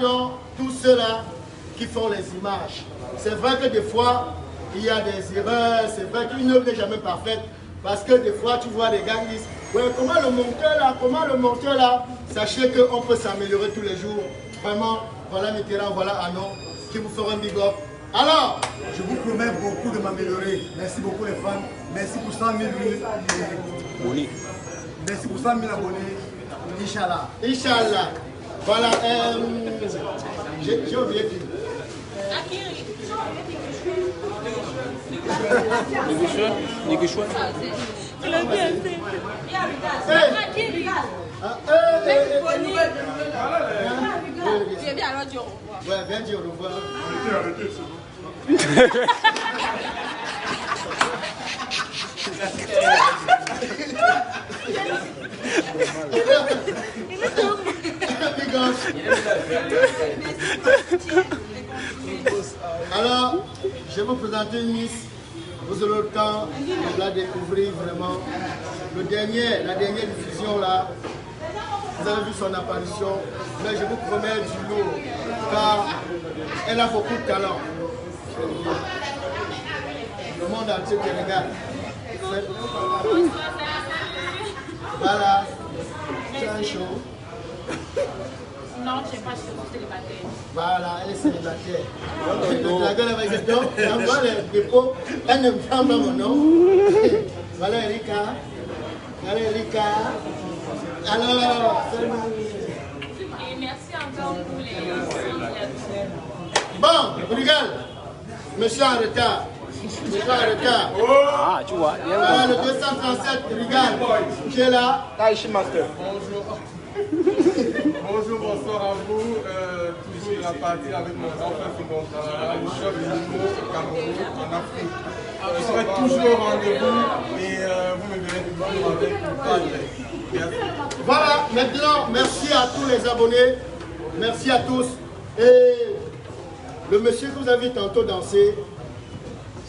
donc tous ceux-là qui font les images. C'est vrai que des fois, il y a des erreurs, c'est vrai qu'une œuvre n'est jamais parfaite. Parce que des fois, tu vois des gars qui disent « Ouais, comment le monteur là ?» Sachez qu'on peut s'améliorer tous les jours. Vraiment, voilà Mitterrand, voilà Arnaud, qui vous fera un big up. Alors, je vous promets beaucoup de m'améliorer. Merci beaucoup les fans. Merci pour 100 000 abonnés. Merci pour 100 000 abonnés. Inch'Allah. Inch'Allah. Voilà, j'ai oublié qui. Négociation. Tu es bien, alors dis au revoir. Ouais, viens dire au revoir. Arrêtez, c'est bon. Alors, je vais vous présenter une Miss. Vous aurez le temps de la découvrir vraiment. La dernière diffusion là, vous avez vu son apparition, mais je vous promets du lourd, car elle a beaucoup de talent. Le monde entier qui regarde. Voilà, c'est un show. Non, je ne sais pas si c'est célibataire. Voilà, elle est célibataire. Le dragon avec le dos, elle envoie les dépôts, elle ne me prend pas mon nom. Voilà Erika. Voilà Erika. Alors, Et merci encore pour les... Bon, regarde. Monsieur en retard. Monsieur en retard. Ah, tu vois. Voilà le 237, regarde. Qui est là? Taishi Master. Bonjour. Bonjour, bonsoir à vous. Toujours de la partie avec mon grand frère Fingontralala, le chef du niveau au Cameroun, en Afrique. Je serai toujours au rendez-vous et vous me verrez toujours avec vous. Merci. Voilà, maintenant, merci à tous les abonnés. Merci à tous. Et le monsieur que vous avez tantôt dansé,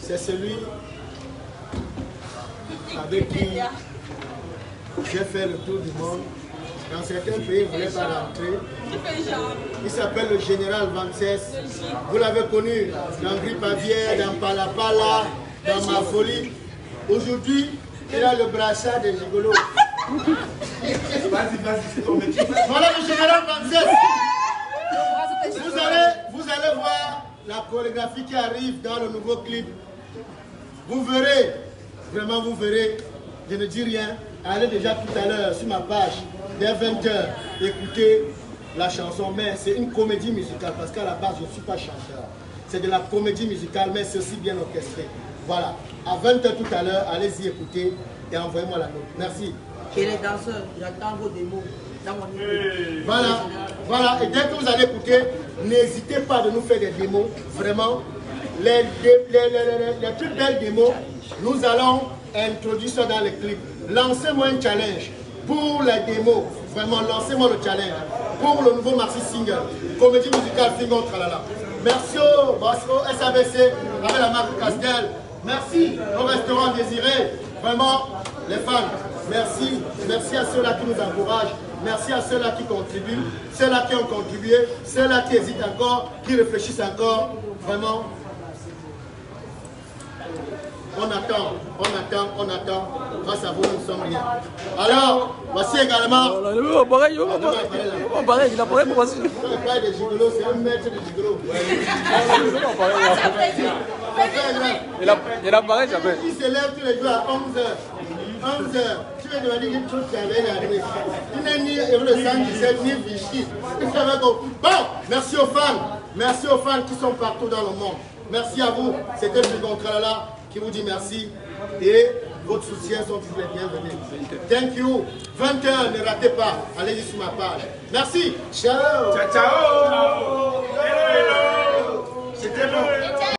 c'est celui avec qui j'ai fait le tour du monde. Dans certains pays, il ne voulait pas rentrer. Il s'appelle le général Vances. Vous l'avez connu dans Gripavière, dans Palapala, dans Ma Folie. Aujourd'hui, il a le brassard des gigolos. Voilà le général Vances. Vous allez voir la chorégraphie qui arrive dans le nouveau clip. Vous verrez, vraiment vous verrez, je ne dis rien. Allez déjà tout à l'heure sur ma page, dès 20h, écoutez la chanson. Mais c'est une comédie musicale, parce qu'à la base, je ne suis pas chanteur. C'est de la comédie musicale, mais c'est aussi bien orchestré. Voilà, à 20h tout à l'heure, allez-y écouter et envoyez-moi la note. Merci. Et les danseurs, j'attends vos démos dans mon équipe. Voilà, voilà, et dès que vous allez écouter, n'hésitez pas de nous faire des démos. Vraiment, les plus belles démos, nous allons introduire ça dans les clips. Lancez-moi un challenge pour les démos. Vraiment, lancez-moi le challenge pour le nouveau maxi single. Comédie musicale Fingon Tralala. Merci au SABC avec la marque Castel. Merci au restaurant Désiré. Vraiment, les fans, merci. Merci à ceux-là qui nous encouragent. Merci à ceux-là qui contribuent, ceux-là qui ont contribué, ceux-là qui hésitent encore, qui réfléchissent encore. Vraiment, on attend. Grâce à vous, nous ne sommes rien. Alors, voici également... Il a parlé pour moi. C'est des gigolos, c'est un maître de gigolos. Il a parlé jamais. Il se lève tous les jours à 11h. 11h. Tu veux demander une chose qui avait arrivé. Il n'est ni le 117 ni Vichy. Bon, merci aux fans. Merci aux fans qui sont partout dans le monde. Merci à vous. C'était Fingon Tralala qui vous dit merci. Et votre soutien sont toujours les bienvenus. Thank you. 20h, ne ratez pas. Allez-y sur ma page. Merci. Ciao. Ciao, ciao. Hello, hello. C'était bon.